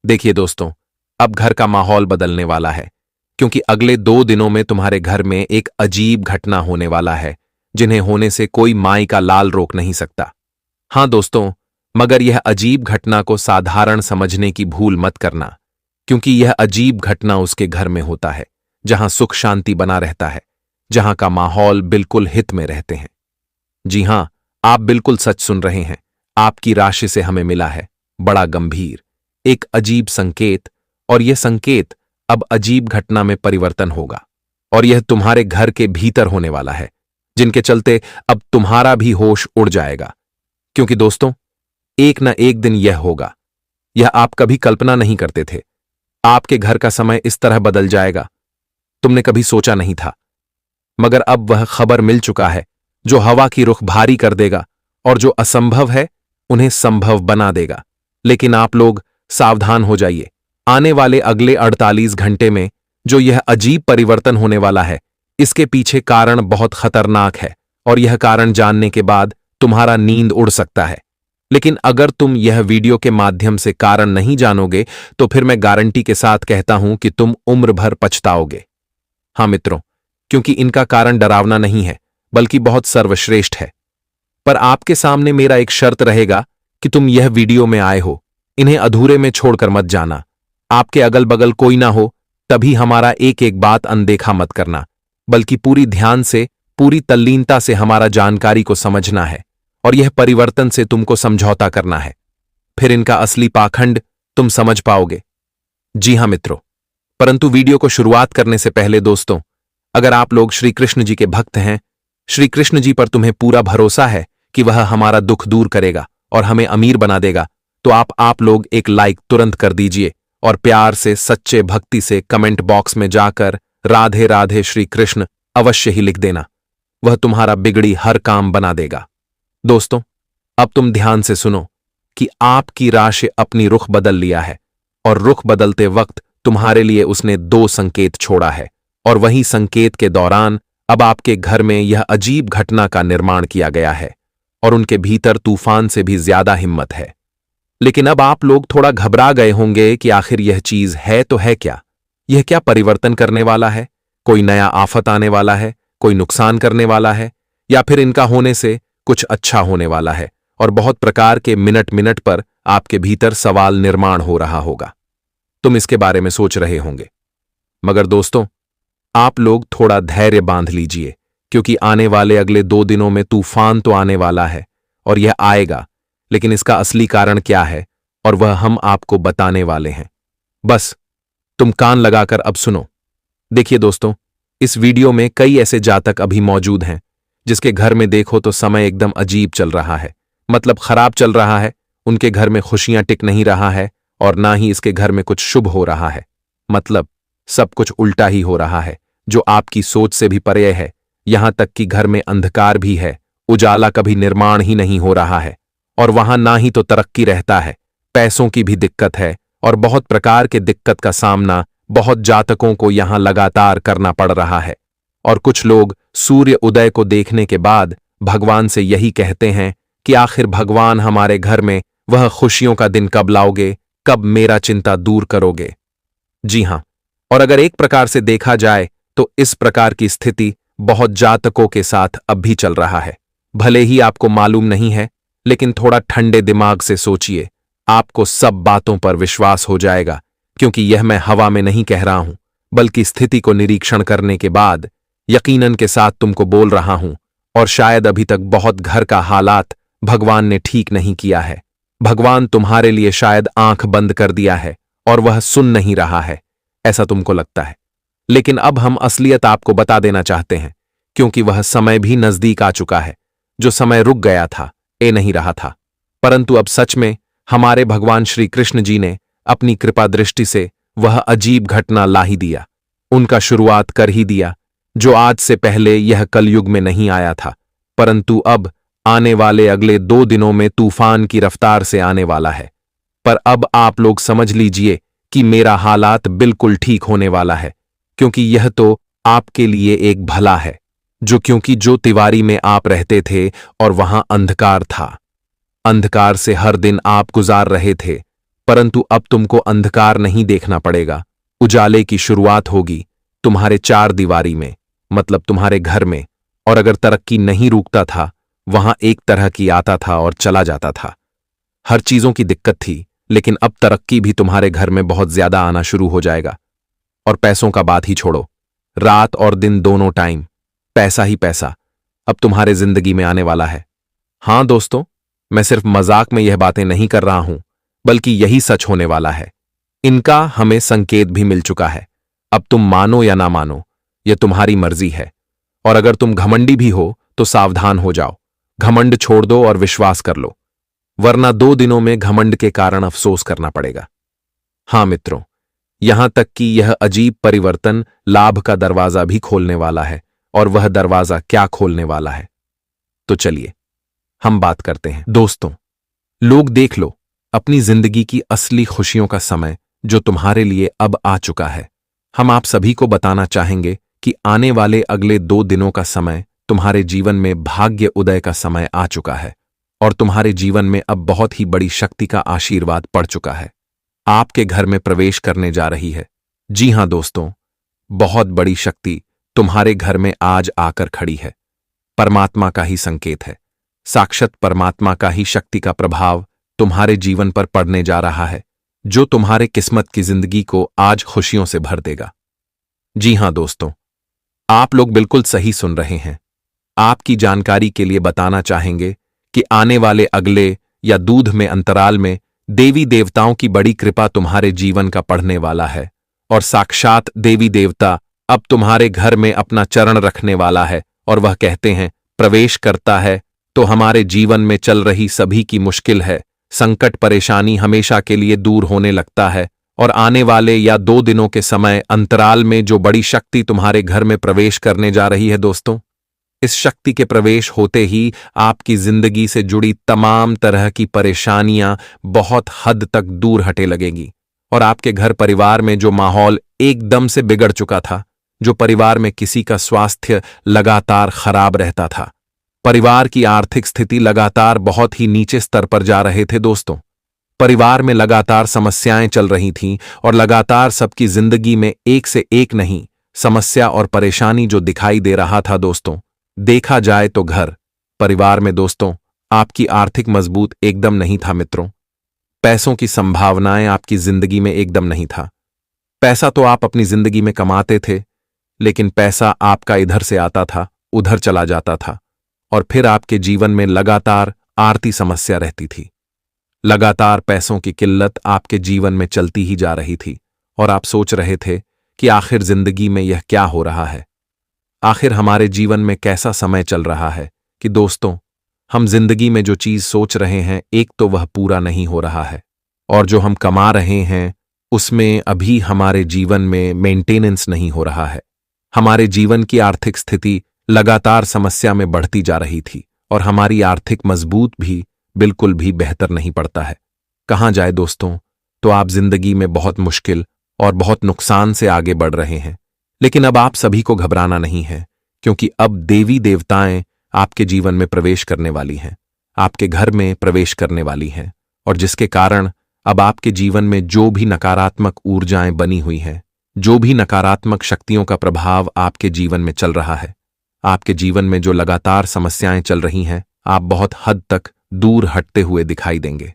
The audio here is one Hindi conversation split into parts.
देखिए दोस्तों, अब घर का माहौल बदलने वाला है, क्योंकि अगले 2 दिनों में तुम्हारे घर में एक अजीब घटना होने वाला है, जिन्हें होने से कोई माई का लाल रोक नहीं सकता। हाँ दोस्तों, मगर यह अजीब घटना को साधारण समझने की भूल मत करना, क्योंकि यह अजीब घटना उसके घर में होता है, जहां सुख शांति बना रहता है, जहां का माहौल बिल्कुल हित में रहते हैं। जी हां, आप बिल्कुल सच सुन रहे हैं। आपकी राशि से हमें मिला है बड़ा गंभीर, एक अजीब संकेत, और यह संकेत अब अजीब घटना में परिवर्तन होगा, और यह तुम्हारे घर के भीतर होने वाला है, जिनके चलते अब तुम्हारा भी होश उड़ जाएगा। क्योंकि दोस्तों, एक न एक दिन यह होगा, यह आप कभी कल्पना नहीं करते थे। आपके घर का समय इस तरह बदल जाएगा, तुमने कभी सोचा नहीं था। मगर अब वह खबर मिल चुका है, जो हवा की रुख भारी कर देगा, और जो असंभव है उन्हें संभव बना देगा। लेकिन आप लोग सावधान हो जाइए। आने वाले अगले 48 घंटे में जो यह अजीब परिवर्तन होने वाला है, इसके पीछे कारण बहुत खतरनाक है, और यह कारण जानने के बाद तुम्हारा नींद उड़ सकता है। लेकिन अगर तुम यह वीडियो के माध्यम से कारण नहीं जानोगे, तो फिर मैं गारंटी के साथ कहता हूं कि तुम उम्र भर पछताओगे। हाँ मित्रों, क्योंकि इनका कारण डरावना नहीं है, बल्कि बहुत सर्वश्रेष्ठ है। पर आपके सामने मेरा एक शर्त रहेगा कि तुम यह वीडियो में आए हो, इन्हें अधूरे में छोड़कर मत जाना। आपके अगल बगल कोई ना हो, तभी हमारा एक एक बात अनदेखा मत करना, बल्कि पूरी ध्यान से, पूरी तल्लीनता से हमारा जानकारी को समझना है, और यह परिवर्तन से तुमको समझौता करना है। फिर इनका असली पाखंड तुम समझ पाओगे। जी हां मित्रों, परंतु वीडियो को शुरुआत करने से पहले दोस्तों, अगर आप लोग श्री कृष्ण जी के भक्त हैं, श्री कृष्ण जी पर तुम्हें पूरा भरोसा है कि वह हमारा दुख दूर करेगा और हमें अमीर बना देगा, तो आप लोग एक लाइक तुरंत कर दीजिए, और प्यार से, सच्चे भक्ति से कमेंट बॉक्स में जाकर राधे राधे श्री कृष्ण अवश्य ही लिख देना। वह तुम्हारा बिगड़ी हर काम बना देगा। दोस्तों, अब तुम ध्यान से सुनो कि आपकी राशि अपनी रुख बदल लिया है, और रुख बदलते वक्त तुम्हारे लिए उसने 2 संकेत छोड़ा है, और वही संकेत के दौरान अब आपके घर में यह अजीब घटना का निर्माण किया गया है, और उनके भीतर तूफान से भी ज्यादा हिम्मत है। लेकिन अब आप लोग थोड़ा घबरा गए होंगे कि आखिर यह चीज है तो है क्या? यह क्या परिवर्तन करने वाला है? कोई नया आफत आने वाला है? कोई नुकसान करने वाला है? या फिर इनका होने से कुछ अच्छा होने वाला है? और बहुत प्रकार के मिनट मिनट पर आपके भीतर सवाल निर्माण हो रहा होगा। तुम इसके बारे में सोच रहे होंगे। मगर दोस्तों, आप लोग थोड़ा धैर्य बांध लीजिए, क्योंकि आने वाले अगले 2 दिनों में तूफान तो आने वाला है, और यह आएगा, लेकिन इसका असली कारण क्या है, और वह हम आपको बताने वाले हैं। बस तुम कान लगाकर अब सुनो। देखिए दोस्तों, इस वीडियो में कई ऐसे जातक अभी मौजूद हैं, जिसके घर में देखो तो समय एकदम अजीब चल रहा है, मतलब खराब चल रहा है। उनके घर में खुशियां टिक नहीं रहा है, और ना ही इसके घर में कुछ शुभ हो रहा है। मतलब सब कुछ उल्टा ही हो रहा है, जो आपकी सोच से भी परे है। यहां तक कि घर में अंधकार भी है, उजाला कभी निर्माण ही नहीं हो रहा है, और वहां ना ही तो तरक्की रहता है, पैसों की भी दिक्कत है, और बहुत प्रकार के दिक्कत का सामना बहुत जातकों को यहां लगातार करना पड़ रहा है। और कुछ लोग सूर्य उदय को देखने के बाद भगवान से यही कहते हैं कि आखिर भगवान हमारे घर में वह खुशियों का दिन कब लाओगे, कब मेरा चिंता दूर करोगे। जी हां, और अगर एक प्रकार से देखा जाए तो इस प्रकार की स्थिति बहुत जातकों के साथ अब भी चल रहा है। भले ही आपको मालूम नहीं है, लेकिन थोड़ा ठंडे दिमाग से सोचिए, आपको सब बातों पर विश्वास हो जाएगा, क्योंकि यह मैं हवा में नहीं कह रहा हूं, बल्कि स्थिति को निरीक्षण करने के बाद यकीनन के साथ तुमको बोल रहा हूं। और शायद अभी तक बहुत घर का हालात भगवान ने ठीक नहीं किया है। भगवान तुम्हारे लिए शायद आंख बंद कर दिया है, और वह सुन नहीं रहा है, ऐसा तुमको लगता है। लेकिन अब हम असलियत आपको बता देना चाहते हैं, क्योंकि वह समय भी नजदीक आ चुका है। जो समय रुक गया था, ए नहीं रहा था, परंतु अब सच में हमारे भगवान श्री कृष्ण जी ने अपनी कृपा दृष्टि से वह अजीब घटना ला ही दिया। उनका शुरुआत कर ही दिया, जो आज से पहले यह कलयुग में नहीं आया था, परंतु अब आने वाले अगले 2 दिनों में तूफान की रफ्तार से आने वाला है। पर अब आप लोग समझ लीजिए कि मेरा हालात बिल्कुल ठीक होने वाला है, क्योंकि यह तो आपके लिए एक भला है, क्योंकि जो तिवारी में आप रहते थे और वहां अंधकार था, अंधकार से हर दिन आप गुजार रहे थे, परंतु अब तुमको अंधकार नहीं देखना पड़ेगा, उजाले की शुरुआत होगी तुम्हारे चार दीवारी में, मतलब तुम्हारे घर में। और अगर तरक्की नहीं रुकता था, वहां एक तरह की आता था और चला जाता था। हर चीजों की दिक्कत थी, लेकिन अब तरक्की भी तुम्हारे घर में बहुत ज्यादा आना शुरू हो जाएगा। और पैसों का बात ही छोड़ो, रात और दिन दोनों टाइम पैसा ही पैसा अब तुम्हारे जिंदगी में आने वाला है। हां दोस्तों, मैं सिर्फ मजाक में यह बातें नहीं कर रहा हूं, बल्कि यही सच होने वाला है। इनका हमें संकेत भी मिल चुका है। अब तुम मानो या ना मानो, यह तुम्हारी मर्जी है। और अगर तुम घमंडी भी हो तो सावधान हो जाओ, घमंड छोड़ दो और विश्वास कर लो, वरना 2 दिनों में घमंड के कारण अफसोस करना पड़ेगा। हां मित्रों, यहां तक कि यह अजीब परिवर्तन लाभ का दरवाजा भी खोलने वाला है। और वह दरवाजा क्या खोलने वाला है, तो चलिए हम बात करते हैं। दोस्तों, लोग देख लो, अपनी जिंदगी की असली खुशियों का समय जो तुम्हारे लिए अब आ चुका है। हम आप सभी को बताना चाहेंगे कि आने वाले अगले 2 दिनों का समय तुम्हारे जीवन में भाग्य उदय का समय आ चुका है और तुम्हारे जीवन में अब बहुत ही बड़ी शक्ति का आशीर्वाद पड़ चुका है। आपके घर में प्रवेश करने जा रही है। जी हां दोस्तों, बहुत बड़ी शक्ति तुम्हारे घर में आज आकर खड़ी है। परमात्मा का ही संकेत है। साक्षात परमात्मा का ही शक्ति का प्रभाव तुम्हारे जीवन पर पड़ने जा रहा है, जो तुम्हारे किस्मत की जिंदगी को आज खुशियों से भर देगा। जी हां दोस्तों, आप लोग बिल्कुल सही सुन रहे हैं। आपकी जानकारी के लिए बताना चाहेंगे कि आने वाले अगले या दूध में अंतराल में देवी देवताओं की बड़ी कृपा तुम्हारे जीवन का पढ़ने वाला है और साक्षात देवी देवता अब तुम्हारे घर में अपना चरण रखने वाला है। और वह कहते हैं, प्रवेश करता है तो हमारे जीवन में चल रही सभी की मुश्किल है, संकट परेशानी हमेशा के लिए दूर होने लगता है। और आने वाले या 2 दिनों के समय अंतराल में जो बड़ी शक्ति तुम्हारे घर में प्रवेश करने जा रही है दोस्तों, इस शक्ति के प्रवेश होते ही आपकी जिंदगी से जुड़ी तमाम तरह की परेशानियां बहुत हद तक दूर हटे लगेंगी। और आपके घर परिवार में जो माहौल एकदम से बिगड़ चुका था, जो परिवार में किसी का स्वास्थ्य लगातार खराब रहता था, परिवार की आर्थिक स्थिति लगातार बहुत ही नीचे स्तर पर जा रहे थे दोस्तों, परिवार में लगातार समस्याएं चल रही थीं और लगातार सबकी जिंदगी में एक से एक नहीं समस्या और परेशानी जो दिखाई दे रहा था दोस्तों, देखा जाए तो घर परिवार में दोस्तों आपकी आर्थिक मजबूत एकदम नहीं था मित्रों। पैसों की संभावनाएं आपकी जिंदगी में एकदम नहीं था। पैसा तो आप अपनी जिंदगी में कमाते थे, लेकिन पैसा आपका इधर से आता था, उधर चला जाता था और फिर आपके जीवन में लगातार आर्थिक समस्या रहती थी। लगातार पैसों की किल्लत आपके जीवन में चलती ही जा रही थी और आप सोच रहे थे कि आखिर जिंदगी में यह क्या हो रहा है, आखिर हमारे जीवन में कैसा समय चल रहा है कि दोस्तों हम जिंदगी में जो चीज सोच रहे हैं, एक तो वह पूरा नहीं हो रहा है और जो हम कमा रहे हैं उसमें अभी हमारे जीवन में मेंटेनेंस नहीं हो रहा है। हमारे जीवन की आर्थिक स्थिति लगातार समस्या में बढ़ती जा रही थी और हमारी आर्थिक मजबूत भी बिल्कुल भी बेहतर नहीं पड़ता है। कहाँ जाए दोस्तों, तो आप जिंदगी में बहुत मुश्किल और बहुत नुकसान से आगे बढ़ रहे हैं। लेकिन अब आप सभी को घबराना नहीं है, क्योंकि अब देवी देवताएं आपके जीवन में प्रवेश करने वाली हैं, आपके घर में प्रवेश करने वाली हैं, और जिसके कारण अब आपके जीवन में जो भी नकारात्मक ऊर्जाएं बनी हुई हैं, जो भी नकारात्मक शक्तियों का प्रभाव आपके जीवन में चल रहा है, आपके जीवन में जो लगातार समस्याएं चल रही हैं, आप बहुत हद तक दूर हटते हुए दिखाई देंगे।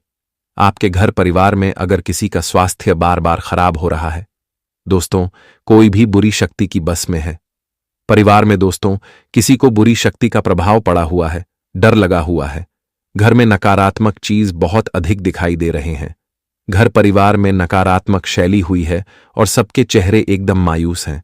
आपके घर परिवार में अगर किसी का स्वास्थ्य बार बार खराब हो रहा है दोस्तों, कोई भी बुरी शक्ति की बस में है। परिवार में दोस्तों किसी को बुरी शक्ति का प्रभाव पड़ा हुआ है, डर लगा हुआ है, घर में नकारात्मक चीज बहुत अधिक दिखाई दे रहे हैं, घर परिवार में नकारात्मक शैली हुई है और सबके चेहरे एकदम मायूस हैं।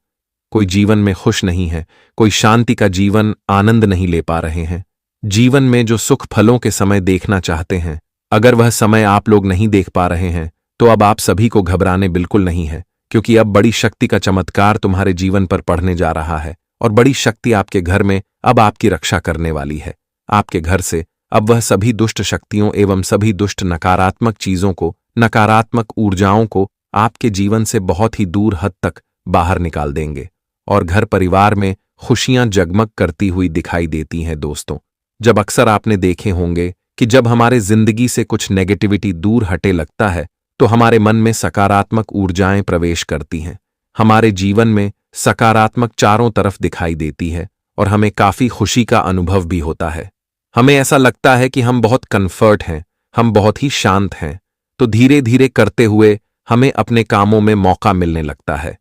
कोई जीवन में खुश नहीं है, कोई शांति का जीवन आनंद नहीं ले पा रहे हैं। जीवन में जो सुख फलों के समय देखना चाहते हैं, अगर वह समय आप लोग नहीं देख पा रहे हैं, तो अब आप सभी को घबराने बिल्कुल नहीं है, क्योंकि अब बड़ी शक्ति का चमत्कार तुम्हारे जीवन पर पड़ने जा रहा है और बड़ी शक्ति आपके घर में अब आपकी रक्षा करने वाली है। आपके घर से अब वह सभी दुष्ट शक्तियों एवं सभी दुष्ट नकारात्मक चीजों को, नकारात्मक ऊर्जाओं को आपके जीवन से बहुत ही दूर हद तक बाहर निकाल देंगे और घर परिवार में खुशियां जगमग करती हुई दिखाई देती हैं दोस्तों। जब अक्सर आपने देखे होंगे कि जब हमारे जिंदगी से कुछ नेगेटिविटी दूर हटे लगता है, तो हमारे मन में सकारात्मक ऊर्जाएं प्रवेश करती हैं। हमारे जीवन में सकारात्मक चारों तरफ दिखाई देती है और हमें काफी खुशी का अनुभव भी होता है। हमें ऐसा लगता है कि हम बहुत कंफर्ट हैं, हम बहुत ही शांत हैं। तो धीरे धीरे करते हुए हमें अपने कामों में मौका मिलने लगता है।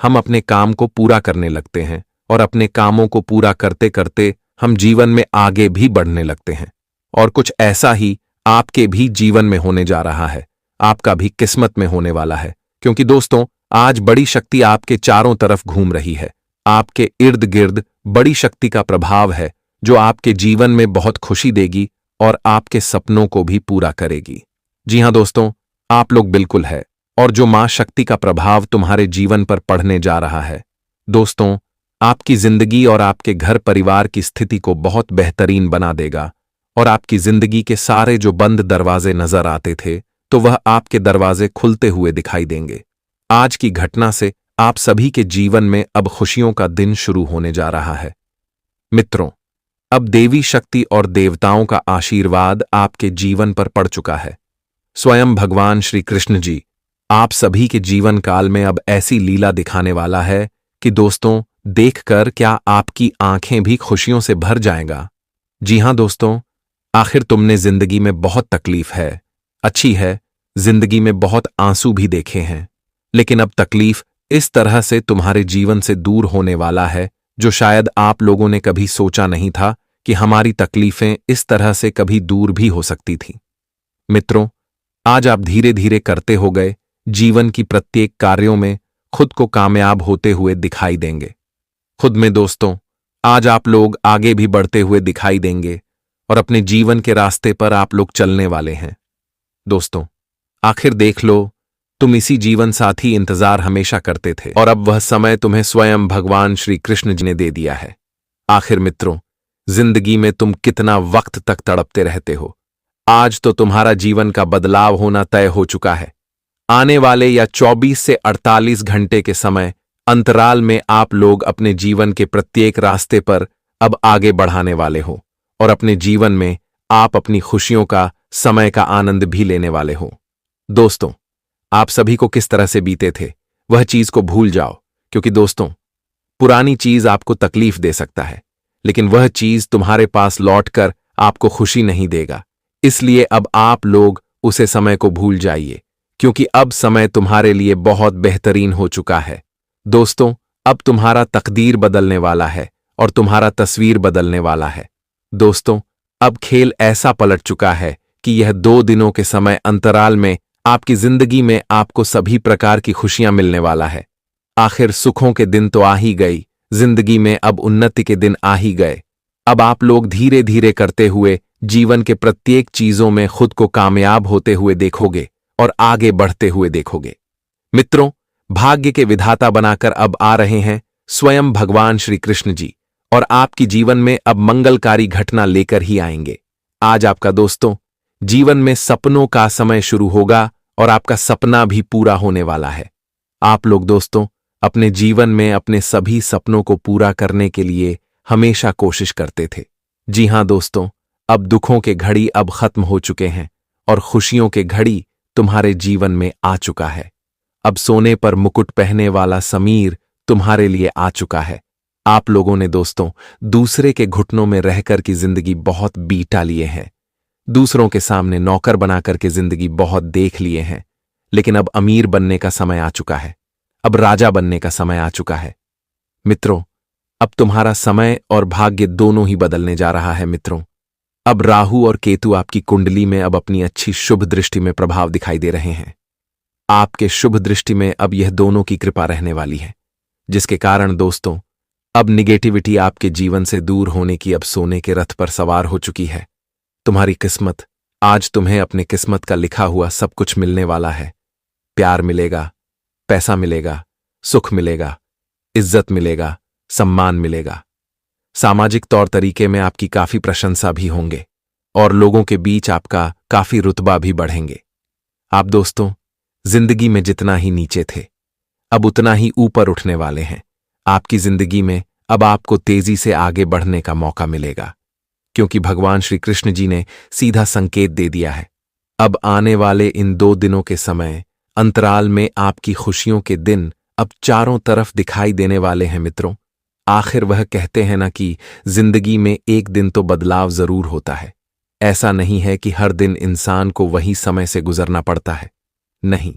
हम अपने काम को पूरा करने लगते हैं और अपने कामों को पूरा करते करते हम जीवन में आगे भी बढ़ने लगते हैं। और कुछ ऐसा ही आपके भी जीवन में होने जा रहा है, आपका भी किस्मत में होने वाला है। क्योंकि दोस्तों, आज बड़ी शक्ति आपके चारों तरफ घूम रही है। आपके इर्द गिर्द बड़ी शक्ति का प्रभाव है जो आपके जीवन में बहुत खुशी देगी और आपके सपनों को भी पूरा करेगी। जी हां दोस्तों, आप लोग बिल्कुल है। और जो मां शक्ति का प्रभाव तुम्हारे जीवन पर पड़ने जा रहा है दोस्तों, आपकी जिंदगी और आपके घर परिवार की स्थिति को बहुत बेहतरीन बना देगा। और आपकी जिंदगी के सारे जो बंद दरवाजे नजर आते थे, तो वह आपके दरवाजे खुलते हुए दिखाई देंगे। आज की घटना से आप सभी के जीवन में अब खुशियों का दिन शुरू होने जा रहा है। मित्रों, अब देवी शक्ति और देवताओं का आशीर्वाद आपके जीवन पर पड़ चुका है। स्वयं भगवान श्री कृष्ण जी आप सभी के जीवन काल में अब ऐसी लीला दिखाने वाला है कि दोस्तों, देखकर क्या आपकी आंखें भी खुशियों से भर जाएगा। जी हां दोस्तों, आखिर तुमने जिंदगी में बहुत तकलीफ है, अच्छी है, जिंदगी में बहुत आंसू भी देखे हैं, लेकिन अब तकलीफ इस तरह से तुम्हारे जीवन से दूर होने वाला है जो शायद आप लोगों ने कभी सोचा नहीं था कि हमारी तकलीफें इस तरह से कभी दूर भी हो सकती थीं। मित्रों, आज आप धीरे धीरे करते हो गए जीवन की प्रत्येक कार्यों में खुद को कामयाब होते हुए दिखाई देंगे। खुद में दोस्तों, आज आप लोग आगे भी बढ़ते हुए दिखाई देंगे और अपने जीवन के रास्ते पर आप लोग चलने वाले हैं। दोस्तों, आखिर देख लो, तुम इसी जीवन साथी इंतजार हमेशा करते थे और अब वह समय तुम्हें स्वयं भगवान श्री कृष्ण जी ने दे दिया है। आखिर मित्रों, जिंदगी में तुम कितना वक्त तक तड़पते रहते हो। आज तो तुम्हारा जीवन का बदलाव होना तय हो चुका है। आने वाले या 24 से 48 घंटे के समय अंतराल में आप लोग अपने जीवन के प्रत्येक रास्ते पर अब आगे बढ़ाने वाले हो और अपने जीवन में आप अपनी खुशियों का समय का आनंद भी लेने वाले हो। दोस्तों, आप सभी को किस तरह से बीते थे वह चीज को भूल जाओ, क्योंकि दोस्तों, पुरानी चीज आपको तकलीफ दे सकता है, लेकिन वह चीज तुम्हारे पास लौटकर आपको खुशी नहीं देगा। इसलिए अब आप लोग उसे समय को भूल जाइए, क्योंकि अब समय तुम्हारे लिए बहुत बेहतरीन हो चुका है। दोस्तों, अब तुम्हारा तकदीर बदलने वाला है और तुम्हारा तस्वीर बदलने वाला है। दोस्तों, अब खेल ऐसा पलट चुका है कि यह 2 दिनों के समय अंतराल में आपकी जिंदगी में आपको सभी प्रकार की खुशियां मिलने वाला है। आखिर सुखों के दिन तो आ ही गई, जिंदगी में अब उन्नति के दिन आ ही गए। अब आप लोग धीरे धीरे करते हुए जीवन के प्रत्येक चीजों में खुद को कामयाब होते हुए देखोगे और आगे बढ़ते हुए देखोगे। मित्रों, भाग्य के विधाता बनाकर अब आ रहे हैं स्वयं भगवान श्री कृष्ण जी और आपकी जीवन में अब मंगलकारी घटना लेकर ही आएंगे। आज आपका दोस्तों जीवन में सपनों का समय शुरू होगा और आपका सपना भी पूरा होने वाला है। आप लोग दोस्तों अपने जीवन में अपने सभी सपनों को पूरा करने के लिए हमेशा कोशिश करते थे। जी हां दोस्तों, अब दुखों के घड़ी अब खत्म हो चुके हैं और खुशियों के घड़ी तुम्हारे जीवन में आ चुका है। अब सोने पर मुकुट पहने वाला समीर तुम्हारे लिए आ चुका है। आप लोगों ने दोस्तों दूसरे के घुटनों में रहकर की जिंदगी बहुत बीता लिए हैं, दूसरों के सामने नौकर बनाकर के जिंदगी बहुत देख लिए हैं, लेकिन अब अमीर बनने का समय आ चुका है, अब राजा बनने का समय आ चुका है। मित्रों, अब तुम्हारा समय और भाग्य दोनों ही बदलने जा रहा है। मित्रों, अब राहु और केतु आपकी कुंडली में अब अपनी अच्छी शुभ दृष्टि में प्रभाव दिखाई दे रहे हैं। आपके शुभ दृष्टि में अब यह दोनों की कृपा रहने वाली है, जिसके कारण दोस्तों अब निगेटिविटी आपके जीवन से दूर होने की अब सोने के रथ पर सवार हो चुकी है। तुम्हारी किस्मत, आज तुम्हें अपने किस्मत का लिखा हुआ सब कुछ मिलने वाला है। प्यार मिलेगा, पैसा मिलेगा, सुख मिलेगा, इज्जत मिलेगा, सम्मान मिलेगा। सामाजिक तौर तरीके में आपकी काफी प्रशंसा भी होंगे और लोगों के बीच आपका काफी रुतबा भी बढ़ेंगे। आप दोस्तों जिंदगी में जितना ही नीचे थे अब उतना ही ऊपर उठने वाले हैं। आपकी जिंदगी में अब आपको तेजी से आगे बढ़ने का मौका मिलेगा, क्योंकि भगवान श्री कृष्ण जी ने सीधा संकेत दे दिया है। अब आने वाले इन 2 दिनों के समय अंतराल में आपकी खुशियों के दिन अब चारों तरफ दिखाई देने वाले हैं मित्रों। आखिर वह कहते हैं ना कि जिंदगी में एक दिन तो बदलाव जरूर होता है। ऐसा नहीं है कि हर दिन इंसान को वही समय से गुजरना पड़ता है। नहीं,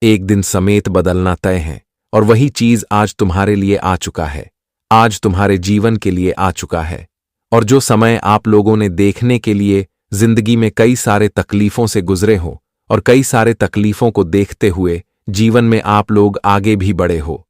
एक दिन समेत बदलना तय है और वही चीज आज तुम्हारे लिए आ चुका है, आज तुम्हारे जीवन के लिए आ चुका है। और जो समय आप लोगों ने देखने के लिए जिंदगी में कई सारे तकलीफों से गुजरे हो और कई सारे तकलीफों को देखते हुए जीवन में आप लोग आगे भी बढ़े हो,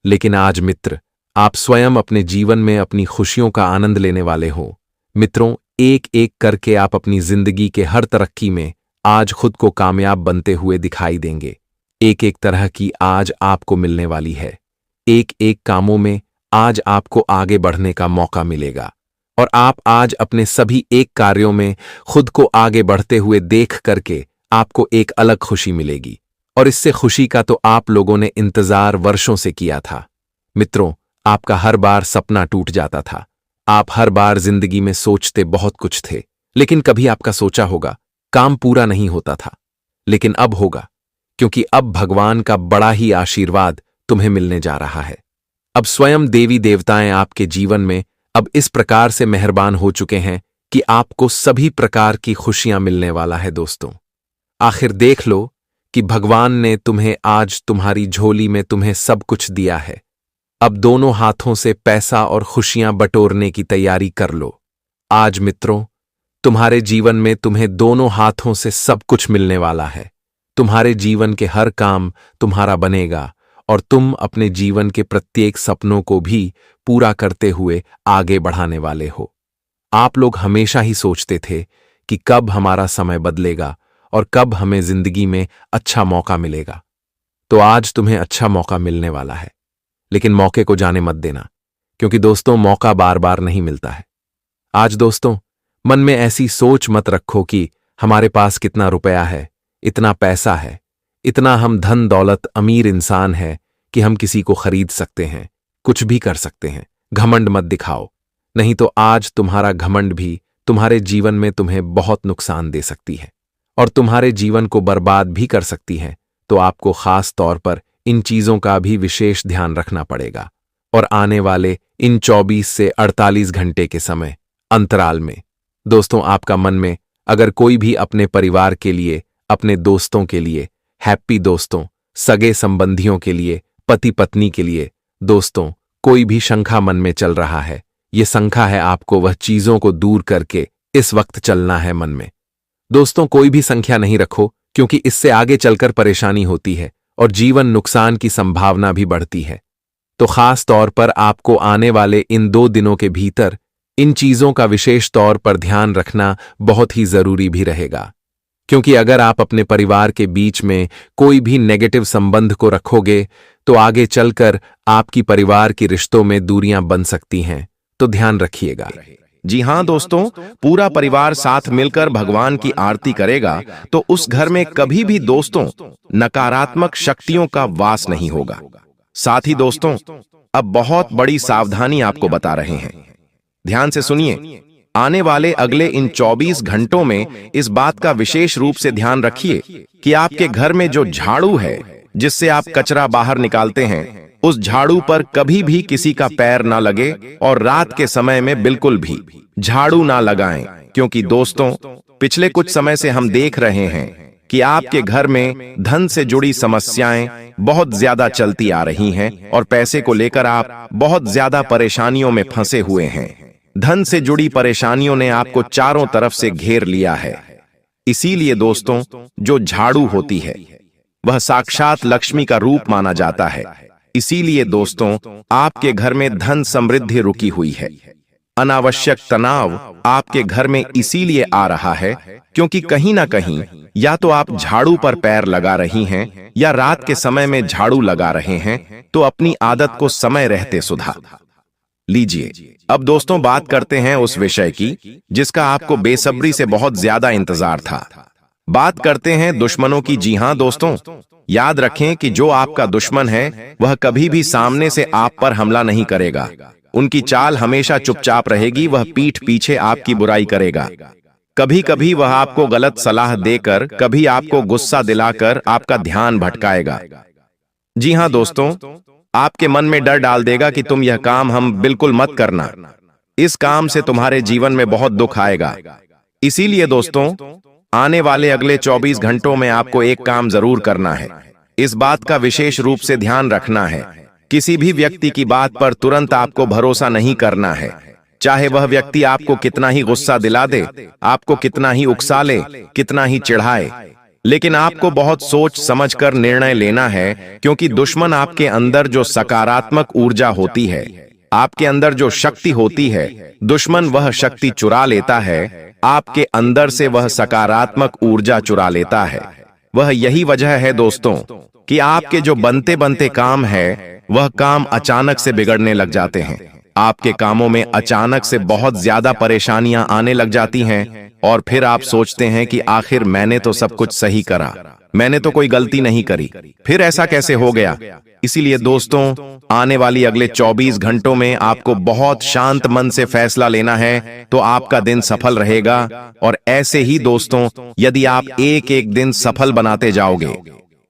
लेकिन आज मित्र आप स्वयं अपने जीवन में अपनी खुशियों का आनंद लेने वाले हो। मित्रों, एक एक करके आप अपनी जिंदगी के हर तरक्की में आज खुद को कामयाब बनते हुए दिखाई देंगे। एक एक तरह की आज आपको मिलने वाली है। एक एक कामों में आज आपको आगे बढ़ने का मौका मिलेगा और आप आज अपने सभी एक कार्यों में खुद को आगे बढ़ते हुए देख करके आपको एक अलग खुशी मिलेगी और इससे खुशी का तो आप लोगों ने इंतजार वर्षों से किया था। मित्रों, आपका हर बार सपना टूट जाता था। आप हर बार जिंदगी में सोचते बहुत कुछ थे, लेकिन कभी आपका सोचा होगा काम पूरा नहीं होता था, लेकिन अब होगा, क्योंकि अब भगवान का बड़ा ही आशीर्वाद तुम्हें मिलने जा रहा है। अब स्वयं देवी देवताएं आपके जीवन में अब इस प्रकार से मेहरबान हो चुके हैं कि आपको सभी प्रकार की खुशियां मिलने वाला है। दोस्तों, आखिर देख लो कि भगवान ने तुम्हें आज तुम्हारी झोली में तुम्हें सब कुछ दिया है। अब दोनों हाथों से पैसा और खुशियां बटोरने की तैयारी कर लो। आज मित्रों, तुम्हारे जीवन में तुम्हें दोनों हाथों से सब कुछ मिलने वाला है। तुम्हारे जीवन के हर काम तुम्हारा बनेगा और तुम अपने जीवन के प्रत्येक सपनों को भी पूरा करते हुए आगे बढ़ाने वाले हो। आप लोग हमेशा ही सोचते थे कि कब हमारा समय बदलेगा और कब हमें जिंदगी में अच्छा मौका मिलेगा। तो आज तुम्हें अच्छा मौका मिलने वाला है, लेकिन मौके को जाने मत देना, क्योंकि दोस्तों मौका बार बार नहीं मिलता है। आज दोस्तों मन में ऐसी सोच मत रखो कि हमारे पास कितना रुपया है, इतना पैसा है, इतना हम धन दौलत अमीर इंसान है कि हम किसी को खरीद सकते हैं, कुछ भी कर सकते हैं। घमंड मत दिखाओ, नहीं तो आज तुम्हारा घमंड भी तुम्हारे जीवन में तुम्हें बहुत नुकसान दे सकती है और तुम्हारे जीवन को बर्बाद भी कर सकती है। तो आपको खास तौर पर इन चीजों का भी विशेष ध्यान रखना पड़ेगा। और आने वाले इन 24 से 48 घंटे के समय अंतराल में दोस्तों आपका मन में अगर कोई भी अपने परिवार के लिए, अपने दोस्तों के लिए, हैप्पी दोस्तों, सगे संबंधियों के लिए, पति पत्नी के लिए, दोस्तों कोई भी शंका मन में चल रहा है, ये शंका है आपको वह चीजों को दूर करके इस वक्त चलना है मन में। दोस्तों कोई भी संख्या नहीं रखो, क्योंकि इससे आगे चलकर परेशानी होती है और जीवन नुकसान की संभावना भी बढ़ती है। तो खास तौर पर आपको आने वाले इन 2 दिनों के भीतर इन चीजों का विशेष तौर पर ध्यान रखना बहुत ही जरूरी भी रहेगा, क्योंकि अगर आप अपने परिवार के बीच में कोई भी नेगेटिव संबंध को रखोगे तो आगे चलकर आपकी परिवार की रिश्तों में दूरियां बन सकती हैं। तो ध्यान रखिएगा। जी हाँ दोस्तों, पूरा परिवार साथ मिलकर भगवान की आरती करेगा तो उस घर में कभी भी दोस्तों नकारात्मक शक्तियों का वास नहीं होगा। साथ ही दोस्तों अब बहुत बड़ी सावधानी आपको बता रहे हैं, ध्यान से सुनिए। आने वाले अगले इन 24 घंटों में इस बात का विशेष रूप से ध्यान रखिए कि आपके घर में जो झाड़ू है जिससे आप कचरा बाहर निकालते हैं, उस झाड़ू पर कभी भी किसी का पैर ना लगे और रात के समय में बिल्कुल भी झाड़ू ना लगाएं, क्योंकि दोस्तों पिछले कुछ समय से हम देख रहे हैं कि आपके घर में धन से जुड़ी समस्याएं बहुत ज्यादा चलती आ रही हैं और पैसे को लेकर आप बहुत ज्यादा परेशानियों में फंसे हुए हैं। धन से जुड़ी परेशानियों ने आपको चारों तरफ से घेर लिया है। इसीलिए दोस्तों जो झाड़ू होती है वह साक्षात लक्ष्मी का रूप माना जाता है। इसीलिए दोस्तों आपके घर में धन समृद्धि रुकी हुई है। अनावश्यक तनाव आपके घर में इसीलिए आ रहा है क्योंकि कहीं ना कहीं या तो आप झाड़ू पर पैर लगा रही हैं या रात के समय में झाड़ू लगा रहे हैं। तो अपनी आदत को समय रहते सुधार लीजिए। अब दोस्तों बात करते हैं उस विषय की जिसका आपको बेसब्री से बहुत ज्यादा इंतजार था। बात करते हैं दुश्मनों की। जी हां दोस्तों, याद रखें कि जो आपका दुश्मन है वह कभी भी सामने से आप पर हमला नहीं करेगा। उनकी चाल हमेशा चुपचाप रहेगी, वह पीठ पीछे आपकी बुराई करेगा। कभी कभी वह आपको गलत सलाह देकर, कभी आपको गुस्सा दिलाकर आपका ध्यान भटकाएगा। जी हाँ दोस्तों, आपके मन में डर डाल देगा कि तुम यह काम हम बिल्कुल मत करना, इस काम से तुम्हारे जीवन में बहुत दुख आएगा। इसीलिए दोस्तों, आने वाले अगले 24 घंटों में आपको एक काम जरूर करना है। इस बात का विशेष रूप से ध्यान रखना है, किसी भी व्यक्ति की बात पर तुरंत आपको भरोसा नहीं करना है। चाहे वह व्यक्ति आपको कितना ही गुस्सा दिला दे, आपको कितना ही उकसा ले, कितना ही चिढ़ाए, लेकिन आपको बहुत सोच समझकर निर्णय लेना है, क्योंकि दुश्मन आपके अंदर जो सकारात्मक ऊर्जा होती है, आपके अंदर जो शक्ति होती है, दुश्मन वह शक्ति चुरा लेता है, आपके अंदर से वह सकारात्मक ऊर्जा चुरा लेता है। वह यही वजह है दोस्तों कि आपके जो बनते बनते काम है, वह काम अचानक से बिगड़ने लग जाते हैं। आपके कामों में अचानक से बहुत ज्यादा परेशानियां आने लग जाती हैं और फिर आप सोचते हैं कि आखिर मैंने तो सब कुछ सही करा, मैंने तो कोई गलती नहीं करी, फिर ऐसा कैसे हो गया। इसीलिए दोस्तों, आने वाली अगले 24 घंटों में आपको बहुत शांत मन से फैसला लेना है, तो आपका दिन सफल रहेगा। और ऐसे ही दोस्तों, यदि आप एक एक दिन सफल बनाते जाओगे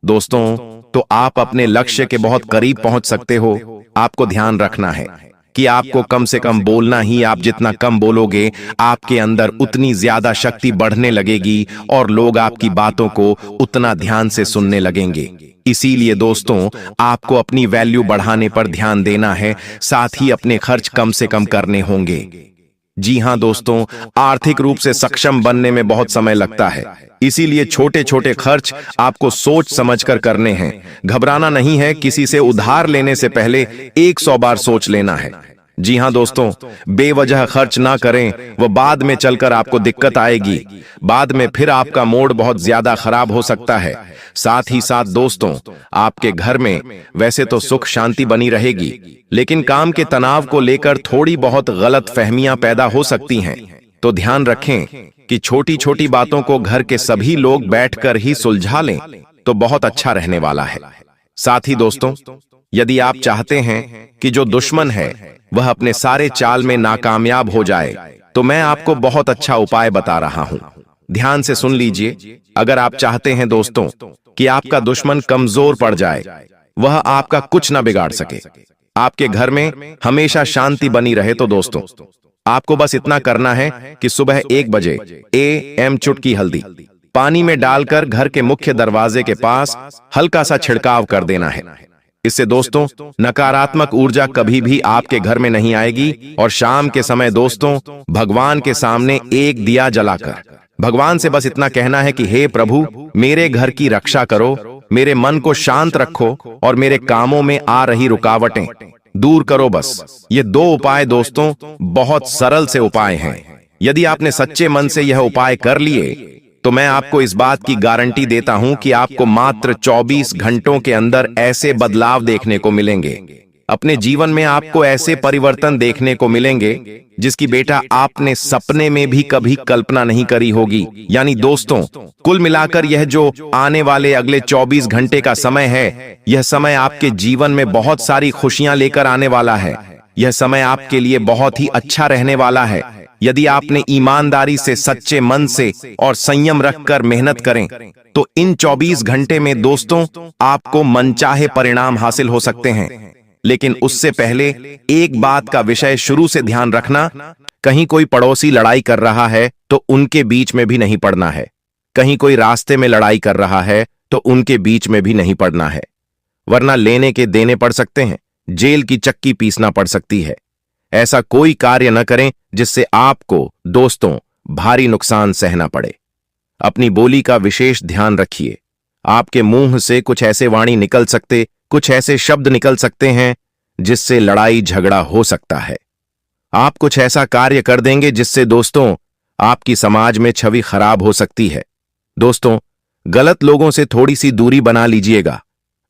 दोस्तों, तो आप अपने लक्ष्य के बहुत करीब पहुंच सकते हो। आपको ध्यान रखना है कि आपको कम से कम बोलना ही, आप जितना कम बोलोगे, आपके अंदर उतनी ज्यादा शक्ति बढ़ने लगेगी और लोग आपकी बातों को उतना ध्यान से सुनने लगेंगे। इसीलिए दोस्तों, आपको अपनी वैल्यू बढ़ाने पर ध्यान देना है, साथ ही अपने खर्च कम से कम करने होंगे। जी हाँ दोस्तों, आर्थिक रूप से सक्षम बनने में बहुत समय लगता है, इसीलिए छोटे छोटे खर्च आपको सोच समझकर करने हैं। घबराना नहीं है, किसी से उधार लेने से पहले 100 बार सोच लेना है। जी हाँ दोस्तों, बेवजह खर्च ना करें, वह बाद में चलकर आपको दिक्कत आएगी, बाद में फिर आपका मूड बहुत ज्यादा खराब हो सकता है। साथ ही साथ दोस्तों, आपके घर में वैसे तो सुख शांति बनी रहेगी, लेकिन काम के तनाव को लेकर थोड़ी बहुत गलत फहमियां पैदा हो सकती हैं। तो ध्यान रखें कि छोटी छोटी बातों को घर के सभी लोग बैठकर ही सुलझा लें, तो बहुत अच्छा रहने वाला है। साथ ही दोस्तों, यदि आप चाहते हैं कि जो दुश्मन है वह अपने सारे चाल में नाकामयाब हो जाए, तो मैं आपको बहुत अच्छा उपाय बता रहा हूं। ध्यान से सुन लीजिए। अगर आप चाहते हैं दोस्तों कि आपका दुश्मन कमजोर पड़ जाए, वह आपका कुछ ना बिगाड़ सके, आपके घर में हमेशा शांति बनी रहे, तो दोस्तों आपको बस इतना करना है कि सुबह 1 बजे AM चुटकी हल्दी पानी में डालकर घर के मुख्य दरवाजे के पास हल्का सा छिड़काव कर देना है। इससे दोस्तों नकारात्मक ऊर्जा कभी भी आपके घर में नहीं आएगी। और शाम के समय दोस्तों, भगवान के सामने एक दिया जलाकर भगवान से बस इतना कहना है कि हे प्रभु, मेरे घर की रक्षा करो, मेरे मन को शांत रखो और मेरे कामों में आ रही रुकावटें दूर करो। बस ये 2 उपाय दोस्तों बहुत सरल से उपाय हैं। यदि आपने सच्चे मन से यह उपाय कर लिए, तो मैं आपको इस बात की गारंटी देता हूं कि आपको मात्र 24 घंटों के अंदर ऐसे बदलाव देखने को मिलेंगे। अपने जीवन में आपको ऐसे परिवर्तन देखने को मिलेंगे जिसकी बेटा आपने सपने में भी कभी कल्पना नहीं करी होगी। यानी दोस्तों, कुल मिलाकर यह जो आने वाले अगले 24 घंटे का समय है, यह समय आपके जीवन में बहुत सारी खुशियां लेकर आने वाला है। यह समय आपके लिए बहुत ही अच्छा रहने वाला है। यदि आपने ईमानदारी से, सच्चे मन से और संयम रखकर मेहनत करें, तो इन 24 घंटे में दोस्तों आपको मनचाहे परिणाम हासिल हो सकते हैं। लेकिन उससे पहले एक बात का विषय शुरू से ध्यान रखना, कहीं कोई पड़ोसी लड़ाई कर रहा है तो उनके बीच में भी नहीं पड़ना है। कहीं कोई रास्ते में लड़ाई कर रहा है तो उनके बीच में भी नहीं पड़ना है, वरना लेने के देने पड़ सकते हैं, जेल की चक्की पीसना पड़ सकती है। ऐसा कोई कार्य न करें जिससे आपको दोस्तों भारी नुकसान सहना पड़े। अपनी बोली का विशेष ध्यान रखिए। आपके मुंह से कुछ ऐसे वाणी निकल सकते, कुछ ऐसे शब्द निकल सकते हैं जिससे लड़ाई झगड़ा हो सकता है। आप कुछ ऐसा कार्य कर देंगे जिससे दोस्तों आपकी समाज में छवि खराब हो सकती है। दोस्तों, गलत लोगों से थोड़ी सी दूरी बना लीजिएगा।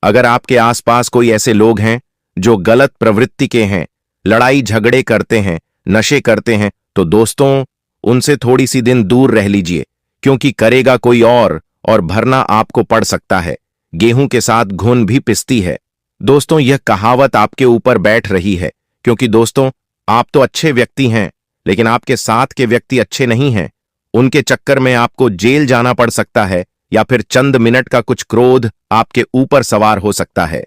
अगर आपके आसपास कोई ऐसे लोग हैं जो गलत प्रवृत्ति के हैं, लड़ाई झगड़े करते हैं, नशे करते हैं, तो दोस्तों उनसे थोड़ी सी दिन दूर रह लीजिए, क्योंकि करेगा कोई और भरना आपको पड़ सकता है। गेहूं के साथ घुन भी पिसती है। दोस्तों, यह कहावत आपके ऊपर बैठ रही है, क्योंकि दोस्तों आप तो अच्छे व्यक्ति हैं, लेकिन आपके साथ के व्यक्ति अच्छे नहीं हैं। उनके चक्कर में आपको जेल जाना पड़ सकता है, या फिर चंद मिनट का कुछ क्रोध आपके ऊपर सवार हो सकता है।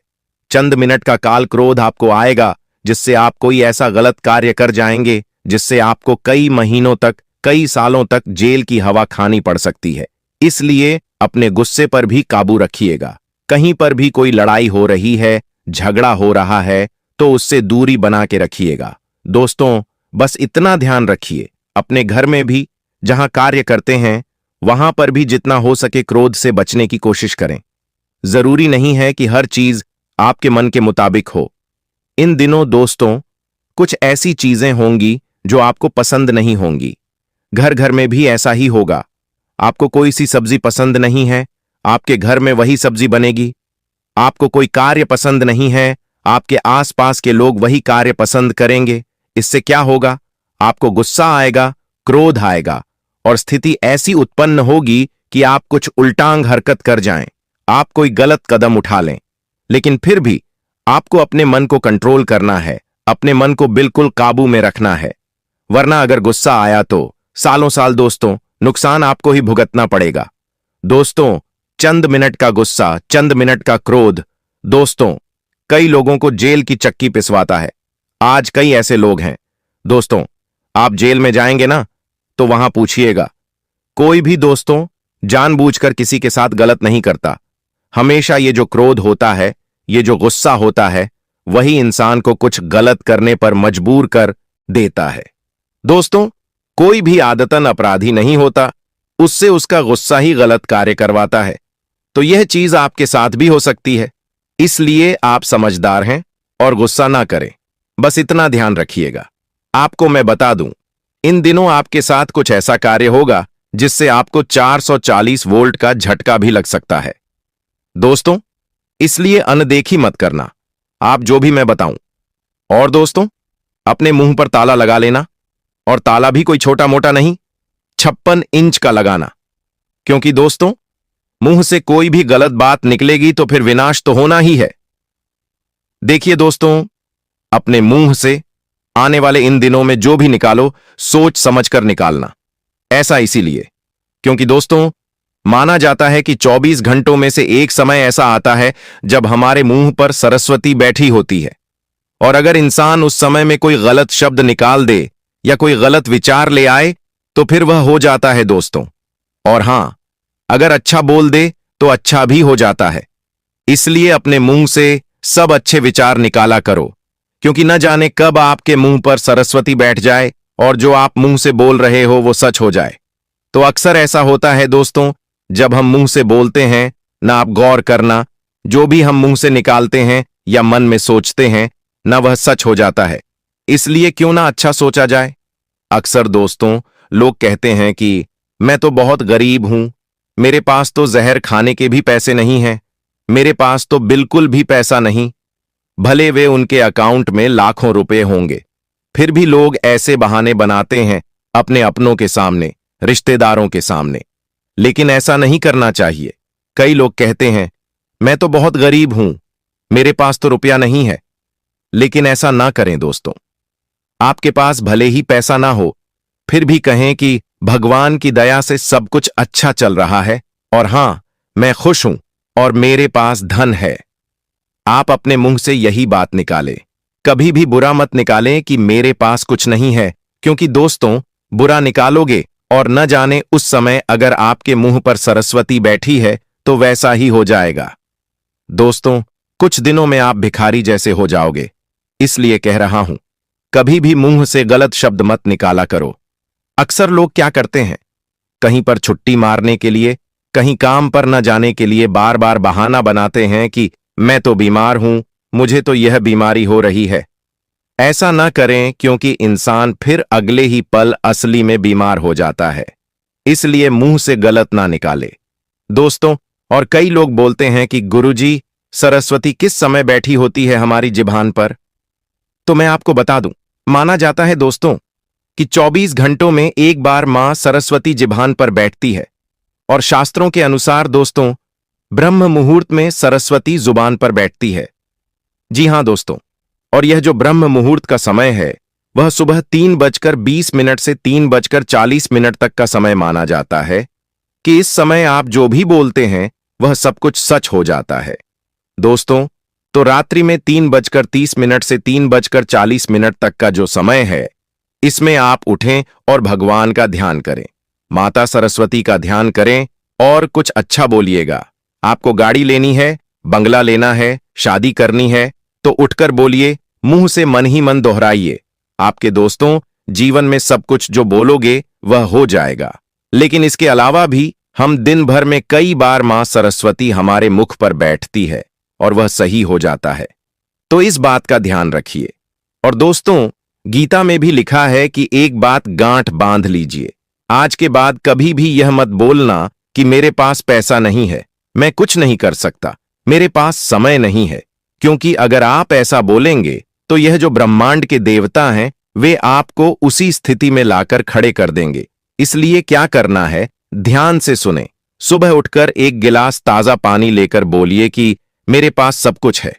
चंद मिनट का काल क्रोध आपको आएगा, जिससे आप कोई ऐसा गलत कार्य कर जाएंगे जिससे आपको कई महीनों तक, कई सालों तक जेल की हवा खानी पड़ सकती है। इसलिए अपने गुस्से पर भी काबू रखिएगा। कहीं पर भी कोई लड़ाई हो रही है, झगड़ा हो रहा है, तो उससे दूरी बना के रखिएगा। दोस्तों, बस इतना ध्यान रखिए, अपने घर में भी, जहां कार्य करते हैं, वहां पर भी जितना हो सके क्रोध से बचने की कोशिश करें। जरूरी नहीं है कि हर चीज आपके मन के मुताबिक हो। इन दिनों दोस्तों, कुछ ऐसी चीजें होंगी जो आपको पसंद नहीं होंगी। घर घर में भी ऐसा ही होगा। आपको कोई सी सब्जी पसंद नहीं है, आपके घर में वही सब्जी बनेगी। आपको कोई कार्य पसंद नहीं है, आपके आसपास के लोग वही कार्य पसंद करेंगे। इससे क्या होगा? आपको गुस्सा आएगा, क्रोध आएगा, और स्थिति ऐसी उत्पन्न होगी कि आप कुछ उल्टांग हरकत कर जाएं, आप कोई गलत कदम उठा लें। लेकिन फिर भी आपको अपने मन को कंट्रोल करना है, अपने मन को बिल्कुल काबू में रखना है, वरना अगर गुस्सा आया तो सालों साल दोस्तों नुकसान आपको ही भुगतना पड़ेगा। दोस्तों, चंद मिनट का गुस्सा, चंद मिनट का क्रोध दोस्तों कई लोगों को जेल की चक्की पिसवाता है। आज कई ऐसे लोग हैं। दोस्तों, आप जेल में जाएंगे ना, तो वहां पूछिएगा। कोई भी दोस्तों जानबूझकर किसी के साथ गलत नहीं करता। हमेशा ये जो क्रोध होता है, ये जो गुस्सा होता है, वही इंसान को कुछ गलत करने पर मजबूर कर देता है। दोस्तों, कोई भी आदतन अपराधी नहीं होता, उससे उसका गुस्सा ही गलत कार्य करवाता है। तो यह चीज आपके साथ भी हो सकती है। इसलिए आप समझदार हैं और गुस्सा ना करें। बस इतना ध्यान रखिएगा। आपको मैं बता दूं, इन दिनों आपके साथ कुछ ऐसा कार्य होगा जिससे आपको 440 वोल्ट का झटका भी लग सकता है। दोस्तों, इसलिए अनदेखी मत करना, आप जो भी मैं बताऊं। और दोस्तों, अपने मुंह पर ताला लगा लेना, और ताला भी कोई छोटा मोटा नहीं, 56 इंच का लगाना। क्योंकि दोस्तों, मुंह से कोई भी गलत बात निकलेगी तो फिर विनाश तो होना ही है। देखिए दोस्तों, अपने मुंह से आने वाले इन दिनों में जो भी निकालो, सोच समझकर निकालना। ऐसा इसीलिए क्योंकि दोस्तों, माना जाता है कि 24 घंटों में से एक समय ऐसा आता है जब हमारे मुंह पर सरस्वती बैठी होती है, और अगर इंसान उस समय में कोई गलत शब्द निकाल दे या कोई गलत विचार ले आए तो फिर वह हो जाता है दोस्तों। और हां, अगर अच्छा बोल दे तो अच्छा भी हो जाता है। इसलिए अपने मुंह से सब अच्छे विचार निकाला करो, क्योंकि न जाने कब आपके मुंह पर सरस्वती बैठ जाए और जो आप मुंह से बोल रहे हो वो सच हो जाए। तो अक्सर ऐसा होता है दोस्तों, जब हम मुंह से बोलते हैं ना, आप गौर करना, जो भी हम मुंह से निकालते हैं या मन में सोचते हैं ना, वह सच हो जाता है। इसलिए क्यों ना अच्छा सोचा जाए। अक्सर दोस्तों लोग कहते हैं कि मैं तो बहुत गरीब हूं, मेरे पास तो जहर खाने के भी पैसे नहीं हैं, मेरे पास तो बिल्कुल भी पैसा नहीं। भले वे उनके अकाउंट में लाखों रुपए होंगे, फिर भी लोग ऐसे बहाने बनाते हैं अपने अपनों के सामने, रिश्तेदारों के सामने। लेकिन ऐसा नहीं करना चाहिए। कई लोग कहते हैं मैं तो बहुत गरीब हूं, मेरे पास तो रुपया नहीं है। लेकिन ऐसा ना करें दोस्तों। आपके पास भले ही पैसा ना हो, फिर भी कहें कि भगवान की दया से सब कुछ अच्छा चल रहा है, और हां, मैं खुश हूं और मेरे पास धन है। आप अपने मुंह से यही बात निकालें। कभी भी बुरा मत निकालें कि मेरे पास कुछ नहीं है, क्योंकि दोस्तों बुरा निकालोगे और न जाने उस समय अगर आपके मुंह पर सरस्वती बैठी है तो वैसा ही हो जाएगा। दोस्तों, कुछ दिनों में आप भिखारी जैसे हो जाओगे। इसलिए कह रहा हूं, कभी भी मुंह से गलत शब्द मत निकाला करो। अक्सर लोग क्या करते हैं, कहीं पर छुट्टी मारने के लिए, कहीं काम पर न जाने के लिए बार बार बहाना बनाते हैं कि मैं तो बीमार हूं, मुझे तो यह बीमारी हो रही है। ऐसा न करें, क्योंकि इंसान फिर अगले ही पल असली में बीमार हो जाता है। इसलिए मुंह से गलत ना निकाले दोस्तों। और कई लोग बोलते हैं कि गुरुजी, सरस्वती किस समय बैठी होती है हमारी जिभान पर? तो मैं आपको बता दूं, माना जाता है दोस्तों कि 24 घंटों में एक बार मां सरस्वती जिभान पर बैठती है। और शास्त्रों के अनुसार दोस्तों, ब्रह्म मुहूर्त में सरस्वती जुबान पर बैठती है। जी हां दोस्तों, और यह जो ब्रह्म मुहूर्त का समय है वह सुबह 3:20 से 3:40 तक का समय माना जाता है कि इस समय आप जो भी बोलते हैं वह सब कुछ सच हो जाता है। दोस्तों, तो रात्रि में 3:30 से 3:40 तक का जो समय है, इसमें आप उठें और भगवान का ध्यान करें, माता सरस्वती का ध्यान करें और कुछ अच्छा बोलिएगा। आपको गाड़ी लेनी है, बंगला लेना है, शादी करनी है, तो उठकर बोलिए, मुंह से मन ही मन दोहराइए। आपके दोस्तों, जीवन में सब कुछ जो बोलोगे वह हो जाएगा। लेकिन इसके अलावा भी हम दिन भर में कई बार मां सरस्वती हमारे मुख पर बैठती है और वह सही हो जाता है, तो इस बात का ध्यान रखिए। और दोस्तों, गीता में भी लिखा है कि एक बात गांठ बांध लीजिए, आज के बाद कभी भी यह मत बोलना कि मेरे पास पैसा नहीं है, मैं कुछ नहीं कर सकता, मेरे पास समय नहीं है, क्योंकि अगर आप ऐसा बोलेंगे तो यह जो ब्रह्मांड के देवता हैं वे आपको उसी स्थिति में लाकर खड़े कर देंगे। इसलिए क्या करना है, ध्यान से सुने। सुबह उठकर एक गिलास ताजा पानी लेकर बोलिए कि मेरे पास सब कुछ है,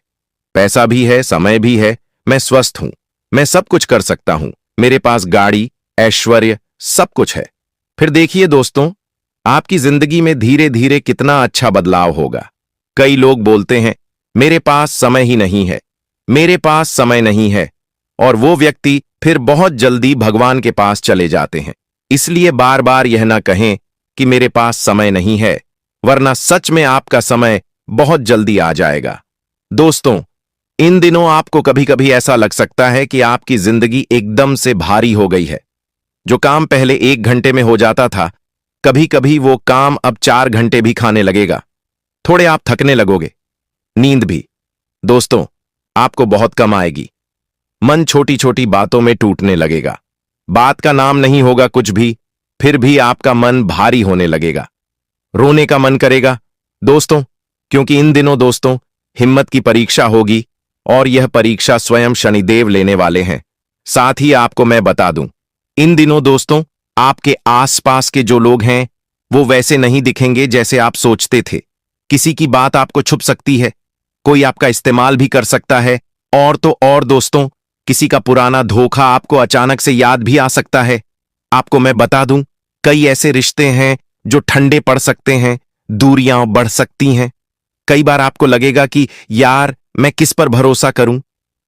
पैसा भी है, समय भी है, मैं स्वस्थ हूं, मैं सब कुछ कर सकता हूं, मेरे पास गाड़ी, ऐश्वर्य, सब कुछ है। फिर देखिए दोस्तों, आपकी जिंदगी में धीरे धीरे कितना अच्छा बदलाव होगा। कई लोग बोलते हैं मेरे पास समय ही नहीं है, मेरे पास समय नहीं है, और वो व्यक्ति फिर बहुत जल्दी भगवान के पास चले जाते हैं। इसलिए बार बार यह ना कहें कि मेरे पास समय नहीं है, वरना सच में आपका समय बहुत जल्दी आ जाएगा। दोस्तों, इन दिनों आपको कभी कभी ऐसा लग सकता है कि आपकी जिंदगी एकदम से भारी हो गई है। जो काम पहले 1 घंटे में हो जाता था, कभी कभी वो काम अब 4 घंटे भी खाने लगेगा। थोड़े आप थकने लगोगे, नींद भी। दोस्तों, आपको बहुत कम आएगी, मन छोटी छोटी बातों में टूटने लगेगा, बात का नाम नहीं होगा कुछ भी, फिर भी आपका मन भारी होने लगेगा, रोने का मन करेगा। दोस्तों, क्योंकि इन दिनों दोस्तों हिम्मत की परीक्षा होगी और यह परीक्षा स्वयं शनिदेव लेने वाले हैं। साथ ही आपको मैं बता दूं, इन दिनों दोस्तों आपके आसपास के जो लोग हैं वो वैसे नहीं दिखेंगे जैसे आप सोचते थे। किसी की बात आपको छुप सकती है, कोई आपका इस्तेमाल भी कर सकता है, और तो और दोस्तों, किसी का पुराना धोखा आपको अचानक से याद भी आ सकता है। आपको मैं बता दूं, कई ऐसे रिश्ते हैं जो ठंडे पड़ सकते हैं, दूरियां बढ़ सकती हैं। कई बार आपको लगेगा कि यार मैं किस पर भरोसा करूं।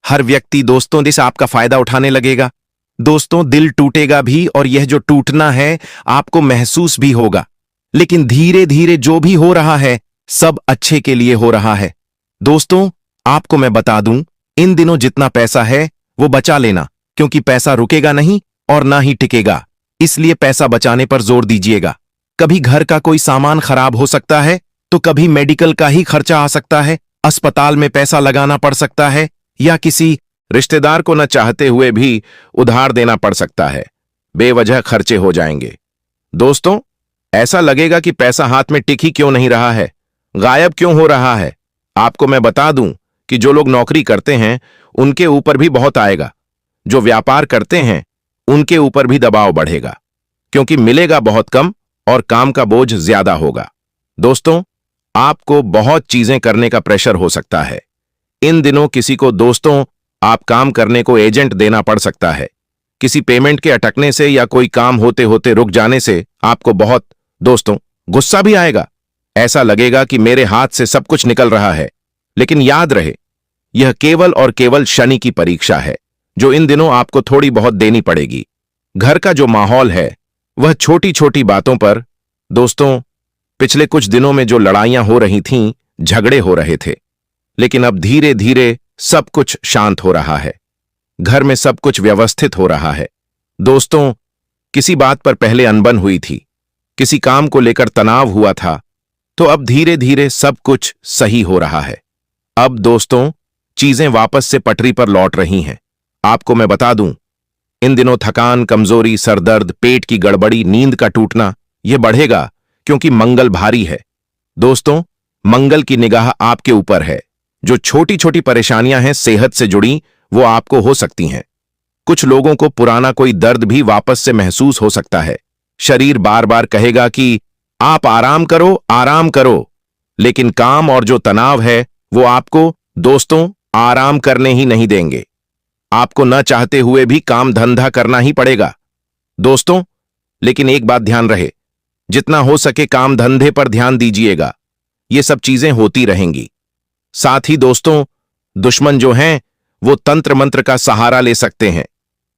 हर व्यक्ति दोस्तों दिस आपका फायदा उठाने लगेगा। दोस्तों, दिल टूटेगा भी, और यह जो टूटना है आपको महसूस भी होगा। लेकिन धीरे धीरे जो भी हो रहा है सब अच्छे के लिए हो रहा है। दोस्तों, आपको मैं बता दूं, इन दिनों जितना पैसा है वो बचा लेना, क्योंकि पैसा रुकेगा नहीं और ना ही टिकेगा। इसलिए पैसा बचाने पर जोर दीजिएगा। कभी घर का कोई सामान खराब हो सकता है, तो कभी मेडिकल का ही खर्चा आ सकता है, अस्पताल में पैसा लगाना पड़ सकता है, या किसी रिश्तेदार को न चाहते हुए भी उधार देना पड़ सकता है। बेवजह खर्चे हो जाएंगे। दोस्तों, ऐसा लगेगा कि पैसा हाथ में टिक ही क्यों नहीं रहा है, गायब क्यों हो रहा है। आपको मैं बता दूं कि जो लोग नौकरी करते हैं उनके ऊपर भी बहुत आएगा, जो व्यापार करते हैं उनके ऊपर भी दबाव बढ़ेगा, क्योंकि मिलेगा बहुत कम और काम का बोझ ज्यादा होगा। दोस्तों, आपको बहुत चीजें करने का प्रेशर हो सकता है। इन दिनों किसी को दोस्तों आप काम करने को एजेंट देना पड़ सकता है। किसी पेमेंट के अटकने से या कोई काम होते होते रुक जाने से आपको बहुत दोस्तों गुस्सा भी आएगा। ऐसा लगेगा कि मेरे हाथ से सब कुछ निकल रहा है। लेकिन याद रहे, यह केवल और केवल शनि की परीक्षा है, जो इन दिनों आपको थोड़ी बहुत देनी पड़ेगी। घर का जो माहौल है वह छोटी छोटी बातों पर, दोस्तों पिछले कुछ दिनों में जो लड़ाइयां हो रही थीं, झगड़े हो रहे थे, लेकिन अब धीरे धीरे सब कुछ शांत हो रहा है। घर में सब कुछ व्यवस्थित हो रहा है। दोस्तों, किसी बात पर पहले अनबन हुई थी, किसी काम को लेकर तनाव हुआ था, तो अब धीरे धीरे सब कुछ सही हो रहा है। अब दोस्तों चीजें वापस से पटरी पर लौट रही हैं। आपको मैं बता दूं, इन दिनों थकान, कमजोरी, सरदर्द, पेट की गड़बड़ी, नींद का टूटना यह बढ़ेगा, क्योंकि मंगल भारी है। दोस्तों, मंगल की निगाह आपके ऊपर है। जो छोटी छोटी परेशानियां हैं सेहत से जुड़ी, वो आपको हो सकती हैं। कुछ लोगों को पुराना कोई दर्द भी वापस से महसूस हो सकता है। शरीर बार बार कहेगा कि आप आराम करो, लेकिन काम और जो तनाव है वो आपको दोस्तों आराम करने ही नहीं देंगे। आपको न चाहते हुए भी काम धंधा करना ही पड़ेगा दोस्तों। लेकिन एक बात ध्यान रहे, जितना हो सके काम धंधे पर ध्यान दीजिएगा। ये सब चीजें होती रहेंगी। साथ ही दोस्तों, दुश्मन जो हैं वो तंत्र मंत्र का सहारा ले सकते हैं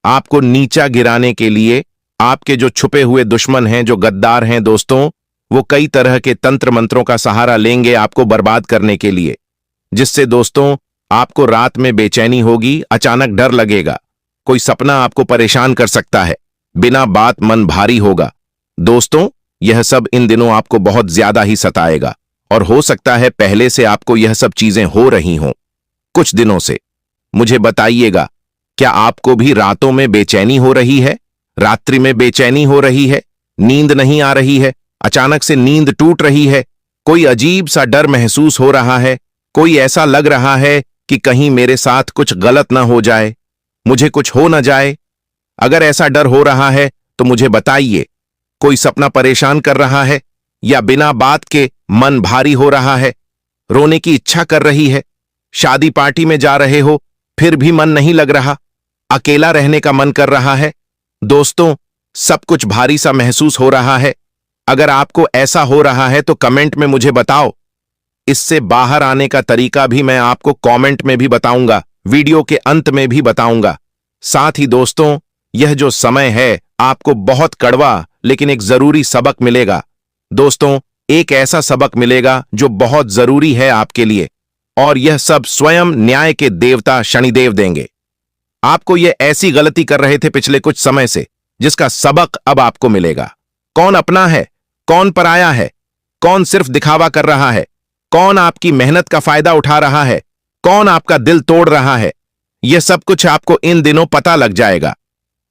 आपको नीचा गिराने के लिए। आपके जो छुपे हुए दुश्मन हैं, जो गद्दार हैं दोस्तों, वो कई तरह के तंत्र मंत्रों का सहारा लेंगे आपको बर्बाद करने के लिए, जिससे दोस्तों आपको रात में बेचैनी होगी, अचानक डर लगेगा, कोई सपना आपको परेशान कर सकता है, बिना बात मन भारी होगा। दोस्तों, यह सब इन दिनों आपको बहुत ज्यादा ही सताएगा और हो सकता है पहले से आपको यह सब चीजें हो रही हों कुछ दिनों से। मुझे बताइएगा, क्या आपको भी रातों में बेचैनी हो रही है? रात्रि में बेचैनी हो रही है? नींद नहीं आ रही है? अचानक से नींद टूट रही है? कोई अजीब सा डर महसूस हो रहा है? कोई ऐसा लग रहा है कि कहीं मेरे साथ कुछ गलत ना हो जाए, मुझे कुछ हो ना जाए? अगर ऐसा डर हो रहा है तो मुझे बताइए। कोई सपना परेशान कर रहा है या बिना बात के मन भारी हो रहा है, रोने की इच्छा कर रही है, शादी पार्टी में जा रहे हो फिर भी मन नहीं लग रहा, अकेला रहने का मन कर रहा है? दोस्तों, सब कुछ भारी सा महसूस हो रहा है। अगर आपको ऐसा हो रहा है तो कमेंट में मुझे बताओ। इससे बाहर आने का तरीका भी मैं आपको कमेंट में भी बताऊंगा, वीडियो के अंत में भी बताऊंगा। साथ ही दोस्तों, यह जो समय है आपको बहुत कड़वा लेकिन एक जरूरी सबक मिलेगा। दोस्तों, एक ऐसा सबक मिलेगा जो बहुत जरूरी है आपके लिए, और यह सब स्वयं न्याय के देवता शनिदेव देंगे। आपको यह ऐसी गलती कर रहे थे पिछले कुछ समय से, जिसका सबक अब आपको मिलेगा। कौन अपना है, कौन पराया है, कौन सिर्फ दिखावा कर रहा है, कौन आपकी मेहनत का फायदा उठा रहा है, कौन आपका दिल तोड़ रहा है, यह सब कुछ आपको इन दिनों पता लग जाएगा।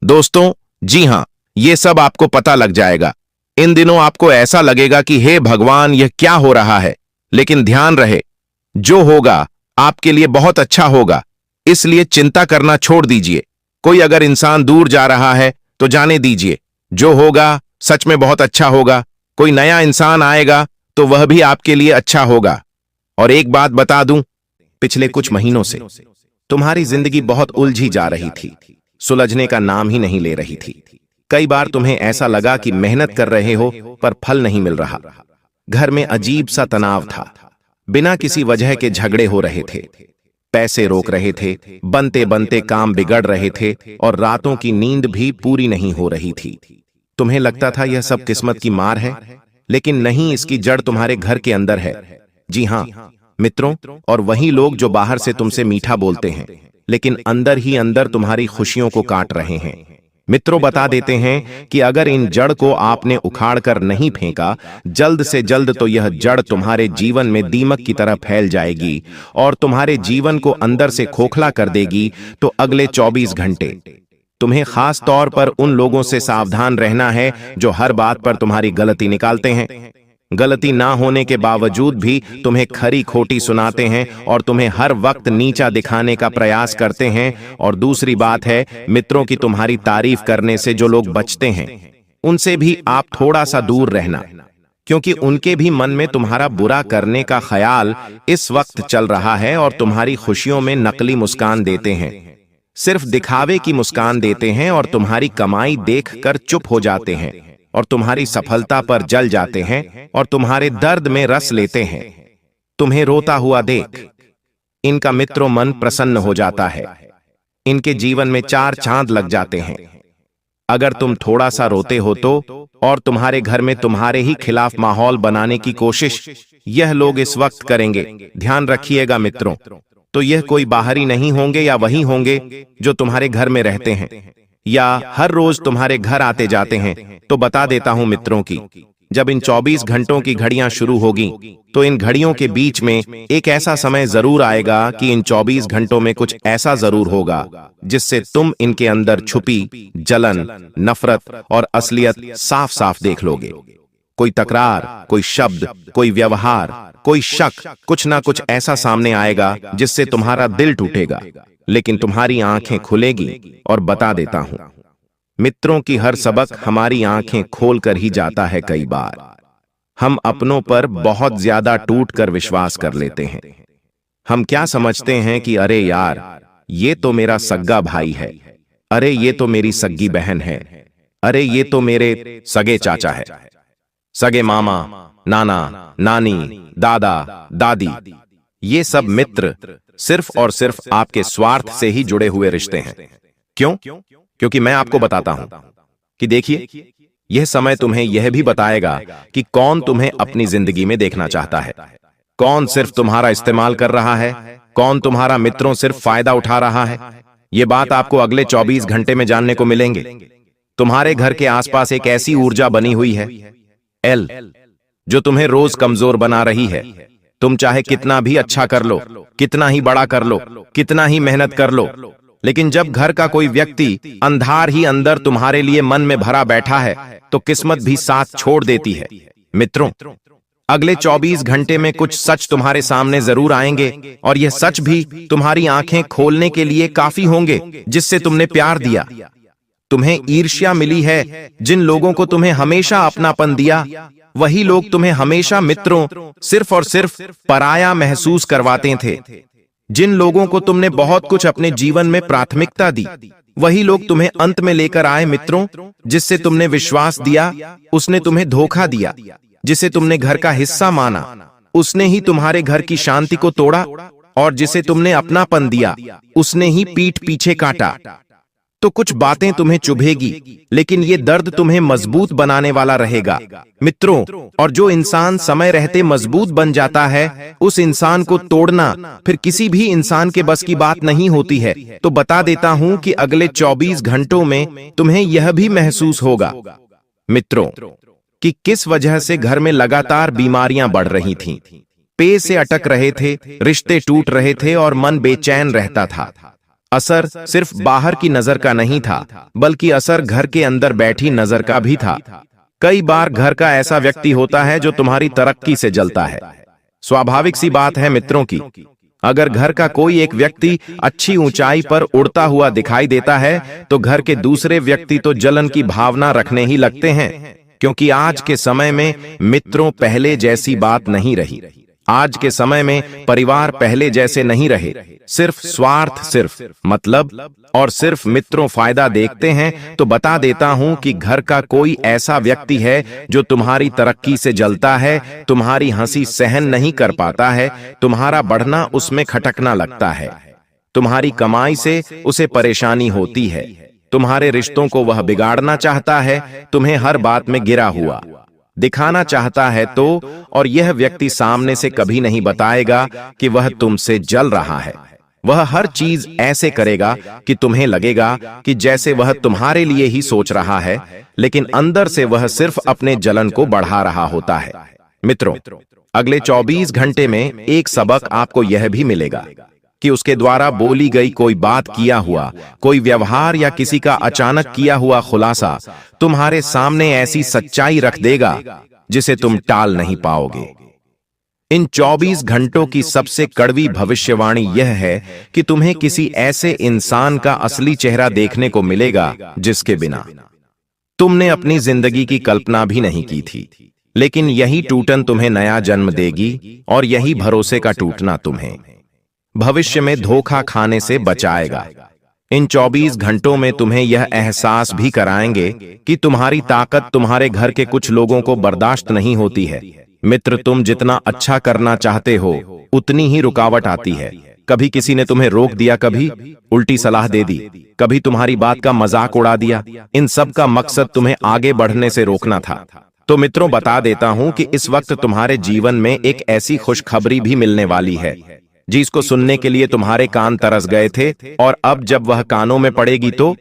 दोस्तों, जी हां, यह सब आपको पता लग जाएगा। इन दिनों आपको ऐसा लगेगा कि हे भगवान, यह क्या हो रहा है। लेकिन ध्यान रहे, जो होगा आपके लिए बहुत अच्छा होगा, इसलिए चिंता करना छोड़ दीजिए। कोई अगर इंसान दूर जा रहा है तो जाने दीजिए, जो होगा सच में बहुत अच्छा होगा। कोई नया इंसान आएगा तो वह भी आपके लिए अच्छा होगा। और एक बात बता दूं, पिछले कुछ महीनों से तुम्हारी जिंदगी बहुत उलझी जा रही थी, सुलझने का नाम ही नहीं ले रही थी। कई बार तुम्हें ऐसा लगा कि मेहनत कर रहे हो पर फल नहीं मिल रहा। घर में अजीब सा तनाव था, बिना किसी वजह के झगड़े हो रहे थे, पैसे रोक रहे थे, बनते बनते काम बिगड़ रहे थे और रातों की नींद भी पूरी नहीं हो रही थी। तुम्हें लगता था यह सब किस्मत की मार है, लेकिन नहीं, इसकी जड़ तुम्हारे घर के अंदर है। जी हां मित्रों, और वही लोग जो बाहर से तुमसे मीठा बोलते हैं लेकिन अंदर ही अंदर तुम्हारी खुशियों को काट रहे हैं। मित्रों, बता देते हैं कि अगर इन जड़ को आपने उखाड़ कर नहीं फेंका जल्द से जल्द, तो यह जड़ तुम्हारे जीवन में दीमक की तरह फैल जाएगी और तुम्हारे जीवन को अंदर से खोखला कर देगी। तो अगले 24 घंटे तुम्हें खास तौर पर उन लोगों से सावधान रहना है जो हर बात पर तुम्हारी गलती निकालते हैं, गलती ना होने के बावजूद भी तुम्हें खरी खोटी सुनाते हैं और तुम्हें हर वक्त नीचा दिखाने का प्रयास करते हैं। और दूसरी बात है मित्रों की तुम्हारी तारीफ करने से जो लोग बचते हैं, उनसे भी आप थोड़ा सा दूर रहना, क्योंकि उनके भी मन में तुम्हारा बुरा करने का ख्याल इस वक्त चल रहा है और तुम्हारी खुशियों में नकली मुस्कान देते हैं, सिर्फ दिखावे की मुस्कान देते हैं और तुम्हारी कमाई देखकर चुप हो जाते हैं और तुम्हारी सफलता पर जल जाते हैं और तुम्हारे दर्द में रस लेते हैं। तुम्हें रोता हुआ देख इनका मित्रों मन प्रसन्न हो जाता है, इनके जीवन में 4 चांद लग जाते हैं। अगर तुम थोड़ा सा रोते हो तो और तुम्हारे घर में तुम्हारे ही खिलाफ माहौल बनाने की कोशिश यह लोग इस वक्त करेंगे, ध्यान रखिएगा मित्रों। तो यह कोई बाहरी नहीं होंगे या वही होंगे जो तुम्हारे घर में रहते हैं या हर रोज तुम्हारे घर आते जाते हैं। तो बता देता हूं मित्रों की, जब इन 24 घंटों की घड़ियां शुरू होगी तो इन घड़ियों के बीच में एक ऐसा समय जरूर आएगा कि इन 24 घंटों में कुछ ऐसा जरूर होगा जिससे तुम इनके अंदर छुपी जलन, नफरत और असलियत साफ साफ देख लोगे। कोई तकरार, कोई शब्द, कोई व्यवहार, कोई शक, कुछ ना कुछ ऐसा सामने आएगा जिससे तुम्हारा दिल टूटेगा, लेकिन तुम्हारी आंखें खुलेगी। और बता देता हूं मित्रों की हर सबक हमारी आंखें खोलकर ही जाता है। कई बार हम अपनों पर बहुत ज्यादा टूट कर विश्वास कर लेते हैं। हम क्या समझते हैं कि अरे यार, ये तो मेरा सग्गा भाई है, अरे ये तो मेरी सग्गी बहन है, अरे ये तो मेरे सगे चाचा है, सगे मामा, नाना, नानी, दादा, दादी। ये सब मित्र सिर्फ और सिर्फ आपके स्वार्थ से ही जुड़े हुए रिश्ते हैं। क्यों? क्योंकि मैं आपको बताता हूं कि देखिए, यह समय तुम्हें यह भी बताएगा कि कौन तुम्हें अपनी जिंदगी में देखना चाहता है, कौन सिर्फ तुम्हारा इस्तेमाल कर रहा है, कौन तुम्हारा मित्रों सिर्फ फायदा उठा रहा है। यह बात आपको अगले 24 घंटे में जानने को मिलेंगे। तुम्हारे घर के आसपास एक ऐसी ऊर्जा बनी हुई है एल, जो तुम्हें रोज कमजोर बना रही है। तुम चाहे कितना भी अच्छा कर लो, कितना ही बड़ा कर लो, कितना ही मेहनत कर लो, लेकिन जब घर का कोई व्यक्ति अंधार ही अंदर तुम्हारे लिए मन में भरा बैठा है तो किस्मत भी साथ छोड़ देती है। मित्रों, अगले 24 घंटे में कुछ सच तुम्हारे सामने जरूर आएंगे और यह सच भी तुम्हारी आंखें खोलने के लिए काफी होंगे। जिससे तुमने प्यार दिया, तुम्हें ईर्ष्या मिली है, जिन लोगों को तुम्हें हमेशा अपनापन दिया, वही लोग तुम्हें हमेशा मित्रों सिर्फ और सिर्फ पराया महसूस करवाते थे। जिन लोगों को तुमने बहुत कुछ अपने जीवन में प्राथमिकता दी, वही लोग तुम्हें अंत में लेकर आए। मित्रों, जिससे तुमने विश्वास दिया, उसने तुम्हें धोखा दिया। जिसे तुमने घर का हिस्सा माना, उसने ही तुम्हारे घर की शांति को तोड़ा, और जिसे तुमने अपनापन दिया, उसने ही पीठ पीछे काटा। तो कुछ बातें तुम्हें चुभेगी, लेकिन ये दर्द तुम्हें मजबूत बनाने वाला रहेगा। मित्रों, और जो इंसान समय रहते मजबूत बन जाता है, उस इंसान को तोड़ना फिर किसी भी इंसान के बस की बात नहीं होती है। तो बता देता हूं कि अगले 24 घंटों में तुम्हें यह भी महसूस होगा मित्रों कि किस वजह से घर में लगातार बीमारियां बढ़ रही थीं, पेट से अटक रहे थे, रिश्ते टूट रहे थे और मन बेचैन रहता था। असर सिर्फ बाहर की नजर का नहीं था, बल्कि असर घर के अंदर बैठी नजर का भी था। कई बार घर का ऐसा व्यक्ति होता है जो तुम्हारी तरक्की से जलता है। स्वाभाविक सी बात है मित्रों की, अगर घर का कोई एक व्यक्ति अच्छी ऊंचाई पर उड़ता हुआ दिखाई देता है तो घर के दूसरे व्यक्ति तो जलन की भावना रखने ही लगते हैं। क्योंकि आज के समय में मित्रों पहले जैसी बात नहीं रही। आज के समय में परिवार पहले जैसे नहीं रहे। सिर्फ स्वार्थ, सिर्फ मतलब और सिर्फ मित्रों फायदा देखते हैं। तो बता देता हूं कि घर का कोई ऐसा व्यक्ति है जो तुम्हारी तरक्की से जलता है, तुम्हारी हंसी सहन नहीं कर पाता है, तुम्हारा बढ़ना उसमें खटकना लगता है, तुम्हारी कमाई से उसे परेशानी होती है, तुम्हारे रिश्तों को वह बिगाड़ना चाहता है, तुम्हें हर बात में गिरा हुआ दिखाना चाहता है। तो और यह व्यक्ति सामने से कभी नहीं बताएगा कि वह तुमसे जल रहा है। वह हर चीज ऐसे करेगा कि तुम्हें लगेगा कि जैसे वह तुम्हारे लिए ही सोच रहा है, लेकिन अंदर से वह सिर्फ अपने जलन को बढ़ा रहा होता है। मित्रों, अगले 24 घंटे में एक सबक आपको यह भी मिलेगा कि उसके द्वारा बोली गई कोई बात, किया हुआ कोई व्यवहार या किसी का अचानक किया हुआ खुलासा तुम्हारे सामने ऐसी सच्चाई रख देगा जिसे तुम टाल नहीं पाओगे। इन 24 घंटों की सबसे कड़वी भविष्यवाणी यह है कि तुम्हें किसी ऐसे इंसान का असली चेहरा देखने को मिलेगा जिसके बिना तुमने अपनी जिंदगी की कल्पना भी नहीं की थी। लेकिन यही टूटन तुम्हें नया जन्म देगी और यही भरोसे का टूटना तुम्हें भविष्य में धोखा खाने से बचाएगा। इन 24 घंटों में तुम्हें यह एहसास भी कराएंगे कि तुम्हारी ताकत तुम्हारे घर के कुछ लोगों को बर्दाश्त नहीं होती है। मित्र, तुम जितना अच्छा करना चाहते हो उतनी ही रुकावट आती है। कभी किसी ने तुम्हें रोक दिया, कभी उल्टी सलाह दे दी, कभी तुम्हारी बात का मजाक उड़ा दिया। इन सब का मकसद तुम्हें आगे बढ़ने से रोकना था। तो मित्रों, बता देता हूं कि इस वक्त तुम्हारे जीवन में एक ऐसी खुशखबरी भी मिलने वाली है जिसको सुनने के लिए तुम्हारे कान तरस गए थे, और अब जब वह कानों में पड़ेगी तो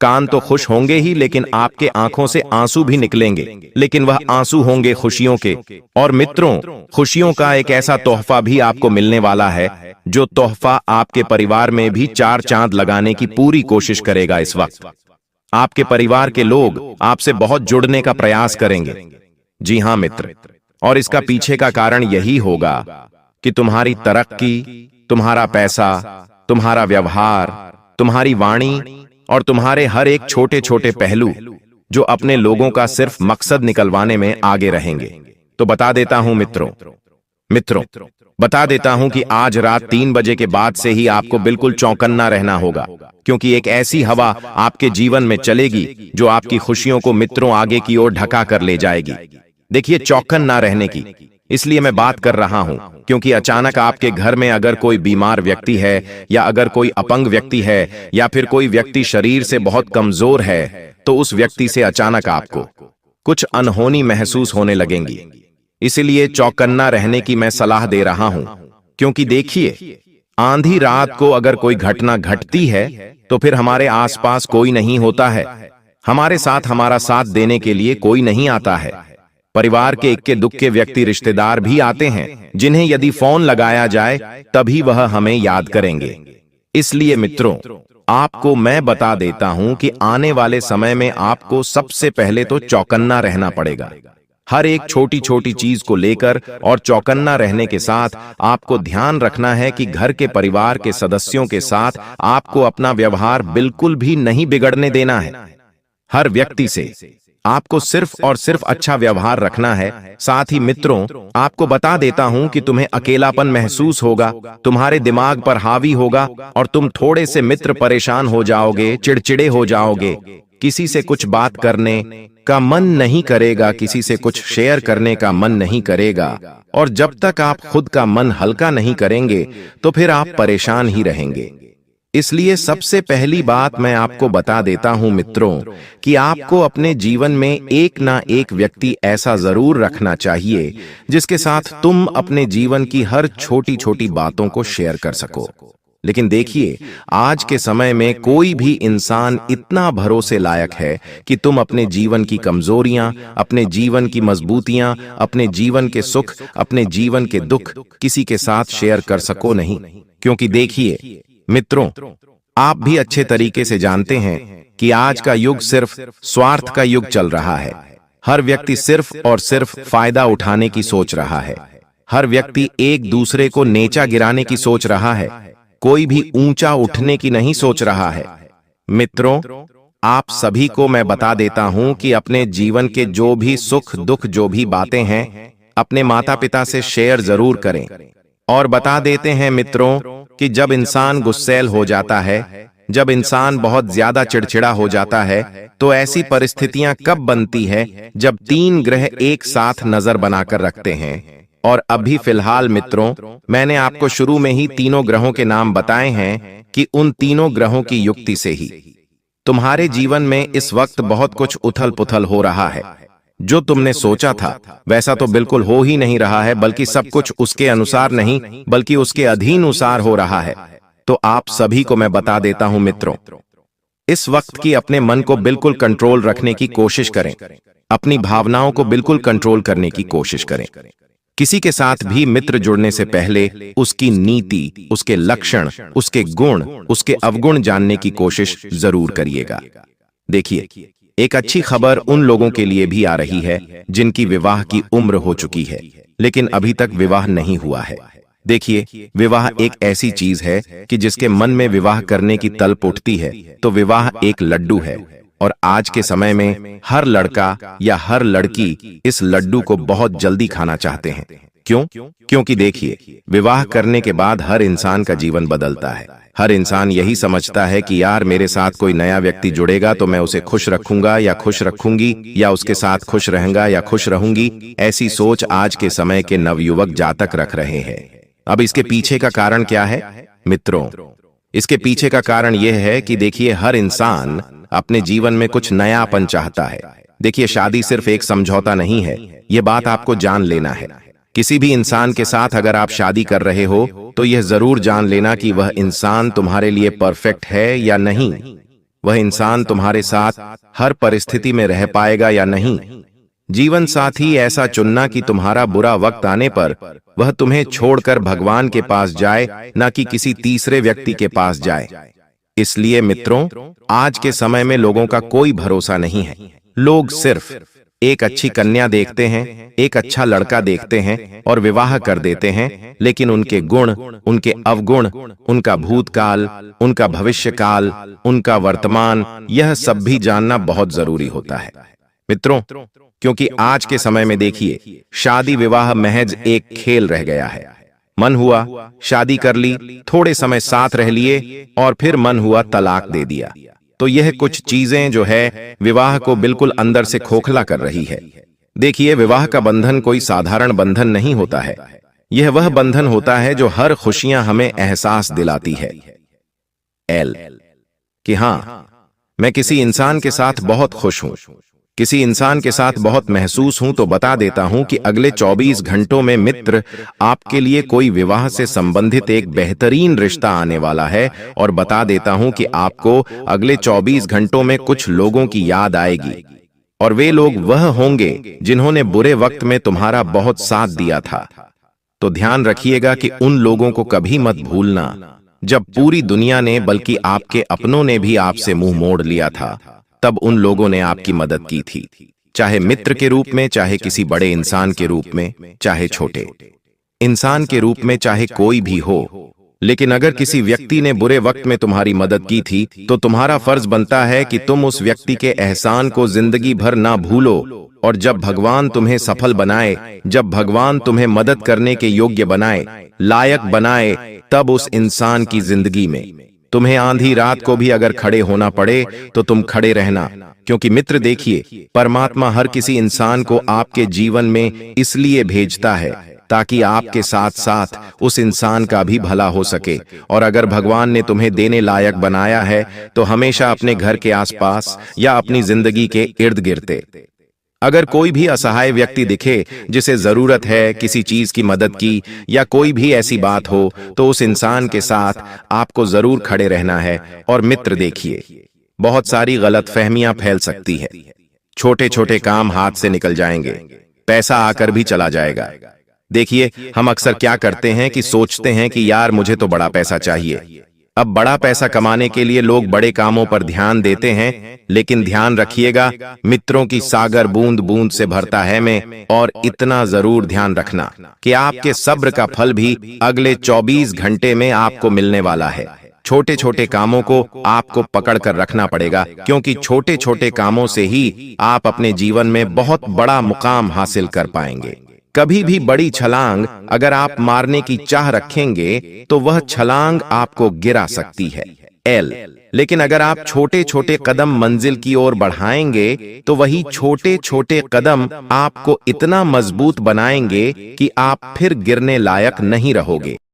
कान तो खुश होंगे ही, लेकिन आपके आंखों से आंसू भी निकलेंगे, लेकिन वह आंसू होंगे खुशियों के। और मित्रों, खुशियों का एक ऐसा तोहफा भी आपको मिलने वाला है जो तोहफा आपके परिवार में भी 4 चांद लगाने की पूरी कोशिश करेगा। इस वक्त आपके परिवार के लोग आपसे बहुत जुड़ने का प्रयास करेंगे। जी हां मित्र, और इसका पीछे का कारण यही होगा कि तुम्हारी तरक्की, तुम्हारा पैसा, तुम्हारा व्यवहार, तुम्हारी वाणी और तुम्हारे हर एक छोटे छोटे पहलू जो अपने लोगों का सिर्फ मकसद निकलवाने में आगे रहेंगे। तो बता देता हूं मित्रों, बता देता हूं कि आज रात 3 बजे के बाद से ही आपको बिल्कुल चौकन्ना रहना होगा, क्योंकि एक ऐसी हवा आपके जीवन में चलेगी जो आपकी खुशियों को मित्रों आगे की ओर ढका कर ले जाएगी। देखिए, चौकन्ना रहने की इसलिए मैं बात कर रहा हूं क्योंकि अचानक आपके घर में अगर कोई बीमार व्यक्ति है, या अगर कोई अपंग व्यक्ति है, या फिर कोई व्यक्ति शरीर से बहुत कमजोर है, तो उस व्यक्ति से अचानक आपको कुछ अनहोनी महसूस होने लगेंगी। इसीलिए चौकन्ना रहने की मैं सलाह दे रहा हूं, क्योंकि देखिए, आंधी रात को अगर कोई घटना घटती है तो फिर हमारे आसपास कोई नहीं होता है, हमारे साथ हमारा साथ देने के लिए कोई नहीं आता है। परिवार के इक्के दुक्के व्यक्ति, रिश्तेदार भी आते हैं जिन्हें यदि फोन लगाया जाए तभी वह हमें याद करेंगे। इसलिए मित्रों, आपको मैं बता देता हूं कि आने वाले समय में आपको सबसे पहले तो चौकन्ना रहना पड़ेगा, हर एक छोटी छोटी चीज को लेकर। और चौकन्ना रहने के साथ आपको ध्यान रखना है कि घर के परिवार के सदस्यों के साथ आपको अपना व्यवहार बिल्कुल भी नहीं बिगड़ने देना है। हर व्यक्ति से आपको सिर्फ और सिर्फ अच्छा व्यवहार रखना है। साथ ही मित्रों, आपको बता देता हूं कि तुम्हें अकेलापन महसूस होगा, तुम्हारे दिमाग पर हावी होगा, और तुम थोड़े से मित्र परेशान हो जाओगे, चिड़चिड़े हो जाओगे, किसी से कुछ बात करने का मन नहीं करेगा, किसी से कुछ शेयर करने का मन नहीं करेगा। और जब तक आप खुद का मन हल्का नहीं करेंगे तो फिर आप परेशान ही रहेंगे। इसलिए सबसे पहली बात मैं आपको बता देता हूं मित्रों, कि आपको अपने जीवन में एक ना एक व्यक्ति ऐसा जरूर रखना चाहिए जिसके साथ तुम अपने जीवन की हर छोटी छोटी बातों को शेयर कर सको। लेकिन देखिए, आज के समय में कोई भी इंसान इतना भरोसे लायक है कि तुम अपने जीवन की कमजोरियां, अपने जीवन की मजबूतियां, अपने जीवन के सुख, अपने जीवन के दुख किसी के साथ शेयर कर सको नहीं। क्योंकि देखिए मित्रों, आप भी अच्छे तरीके से जानते हैं कि आज का युग सिर्फ स्वार्थ का युग चल रहा है। हर व्यक्ति सिर्फ और सिर्फ फायदा उठाने की सोच रहा है। हर व्यक्ति एक दूसरे को नीचा गिराने की सोच रहा है, कोई भी ऊंचा उठने की नहीं सोच रहा है। मित्रों, आप सभी को मैं बता देता हूं कि अपने जीवन के जो भी सुख दुख, जो भी बातें हैं, अपने माता पिता से शेयर जरूर करें। और बता देते हैं मित्रों कि जब इंसान गुस्सैल हो जाता है, जब इंसान बहुत ज्यादा चिड़चिड़ा हो जाता है, तो ऐसी परिस्थितियां कब बनती है जब 3 ग्रह एक साथ नजर बनाकर रखते हैं। और अभी फिलहाल मित्रों, मैंने आपको शुरू में ही तीनों ग्रहों के नाम बताए हैं कि उन तीनों ग्रहों की युक्ति से ही तुम्हारे जीवन में इस वक्त बहुत कुछ उथल पुथल हो रहा है। जो तुमने सोचा था वैसा तो बिल्कुल हो ही नहीं रहा है, बल्कि सब कुछ उसके अनुसार नहीं बल्कि उसके अधीनुसार हो रहा है। तो आप सभी को मैं बता देता हूं मित्रों, इस वक्त की अपने मन को बिल्कुल कंट्रोल रखने की कोशिश करें, अपनी भावनाओं को बिल्कुल कंट्रोल करने की कोशिश करें। किसी के साथ भी मित्र जुड़ने से पहले उसकी नीति, उसके लक्षण, उसके गुण, उसके अवगुण जानने की कोशिश जरूर करिएगा। देखिए, एक अच्छी खबर उन लोगों के लिए भी आ रही है जिनकी विवाह की उम्र हो चुकी है लेकिन अभी तक विवाह नहीं हुआ है। देखिए, विवाह एक ऐसी चीज है कि जिसके मन में विवाह करने की तलब उठती है तो विवाह एक लड्डू है। और आज के समय में हर लड़का या हर लड़की इस लड्डू को बहुत जल्दी खाना चाहते हैं। क्यों? क्योंकि देखिए, विवाह करने के बाद हर इंसान का जीवन बदलता है। हर इंसान यही समझता है कि यार, मेरे साथ कोई नया व्यक्ति जुड़ेगा तो मैं उसे खुश रखूंगा या खुश रखूंगी, या उसके साथ खुश रहेगा या खुश रहूंगी। ऐसी सोच आज के समय के नवयुवक जातक रख रहे हैं। अब इसके पीछे का कारण क्या है मित्रों? इसके पीछे का कारण यह है कि देखिए, हर इंसान अपने जीवन में कुछ नयापन चाहता है। देखिए, शादी सिर्फ एक समझौता नहीं है, यह बात आपको जान लेना है। किसी भी इंसान के साथ अगर आप शादी कर रहे हो तो यह जरूर जान लेना कि वह इंसान तुम्हारे लिए परफेक्ट है या नहीं, वह इंसान तुम्हारे साथ हर परिस्थिति में रह पाएगा या नहीं। जीवन साथी ऐसा चुनना कि तुम्हारा बुरा वक्त आने पर वह तुम्हें छोड़कर भगवान के पास जाए, ना कि किसी तीसरे व्यक्ति के पास जाए। इसलिए मित्रों, आज के समय में लोगों का कोई भरोसा नहीं है। लोग सिर्फ एक अच्छी कन्या देखते हैं, एक अच्छा लड़का देखते हैं और विवाह कर देते हैं, लेकिन उनके गुण, उनके अवगुण, उनका भूतकाल, उनका भविष्यकाल, उनका वर्तमान, यह सब भी जानना बहुत जरूरी होता है मित्रों। क्योंकि आज के समय में देखिए, शादी विवाह महज एक खेल रह गया है। मन हुआ शादी कर ली, थोड़े समय साथ रह लिए और फिर मन हुआ तलाक दे दिया। तो यह कुछ चीजें जो है विवाह को बिल्कुल अंदर से खोखला कर रही है। देखिए, विवाह का बंधन कोई साधारण बंधन नहीं होता है। यह वह बंधन होता है जो हर खुशियां हमें एहसास दिलाती है कि हां, मैं किसी इंसान के साथ बहुत खुश हूं, किसी इंसान के साथ बहुत महसूस हूं, तो बता देता हूं कि अगले 24 घंटों में मित्र आपके लिए कोई विवाह से संबंधित एक बेहतरीन रिश्ता आने वाला है। और बता देता हूं कि आपको अगले 24 घंटों में कुछ लोगों की याद आएगी, और वे लोग वह होंगे जिन्होंने बुरे वक्त में तुम्हारा बहुत साथ दिया था। तो ध्यान रखिएगा कि उन लोगों को कभी मत भूलना जब पूरी दुनिया ने, बल्कि आपके अपनों ने भी आपसे मुंह मोड़ लिया था, तब उन लोगों ने आपकी मदद की थी, चाहे मित्र के रूप में, चाहे किसी बड़े इंसान के रूप में, चाहे छोटे इंसान के रूप में, चाहे कोई भी हो। लेकिन अगर किसी व्यक्ति ने बुरे वक्त में तुम्हारी मदद की थी, तो तुम्हारा फर्ज बनता है कि तुम उस व्यक्ति के एहसान को जिंदगी भर ना भूलो। और जब भगवान तुम्हें सफल बनाए, जब भगवान तुम्हें मदद करने के योग्य बनाए, लायक बनाए, तब उस इंसान की जिंदगी में तुम्हें आंधी रात को भी अगर खड़े होना पड़े तो तुम खड़े रहना। क्योंकि मित्र, देखिए, परमात्मा हर किसी इंसान को आपके जीवन में इसलिए भेजता है ताकि आपके साथ साथ उस इंसान का भी भला हो सके। और अगर भगवान ने तुम्हें देने लायक बनाया है तो हमेशा अपने घर के आसपास या अपनी जिंदगी के इर्द गिर्द अगर कोई भी असहाय व्यक्ति दिखे जिसे जरूरत है किसी चीज की मदद की, या कोई भी ऐसी बात हो, तो उस इंसान के साथ आपको जरूर खड़े रहना है। और मित्र, देखिए, बहुत सारी गलतफहमियां फैल सकती है। छोटे छोटे काम हाथ से निकल जाएंगे, पैसा आकर भी चला जाएगा। देखिए, हम अक्सर क्या करते हैं कि सोचते हैं कि यार, मुझे तो बड़ा पैसा चाहिए। अब बड़ा पैसा कमाने के लिए लोग बड़े कामों पर ध्यान देते हैं, लेकिन ध्यान रखिएगा, मित्रों की सागर बूंद बूंद से भरता है में। और इतना जरूर ध्यान रखना कि आपके सब्र का फल भी अगले 24 घंटे में आपको मिलने वाला है। छोटे छोटे कामों को आपको पकड़ कर रखना पड़ेगा, क्योंकि छोटे छोटे कामों से ही आप अपने जीवन में बहुत बड़ा मुकाम हासिल कर पाएंगे। कभी भी बड़ी छलांग अगर आप मारने की चाह रखेंगे तो वह छलांग आपको गिरा सकती है लेकिन अगर आप छोटे छोटे कदम मंजिल की ओर बढ़ाएंगे तो वही छोटे छोटे कदम आपको इतना मजबूत बनाएंगे कि आप फिर गिरने लायक नहीं रहोगे।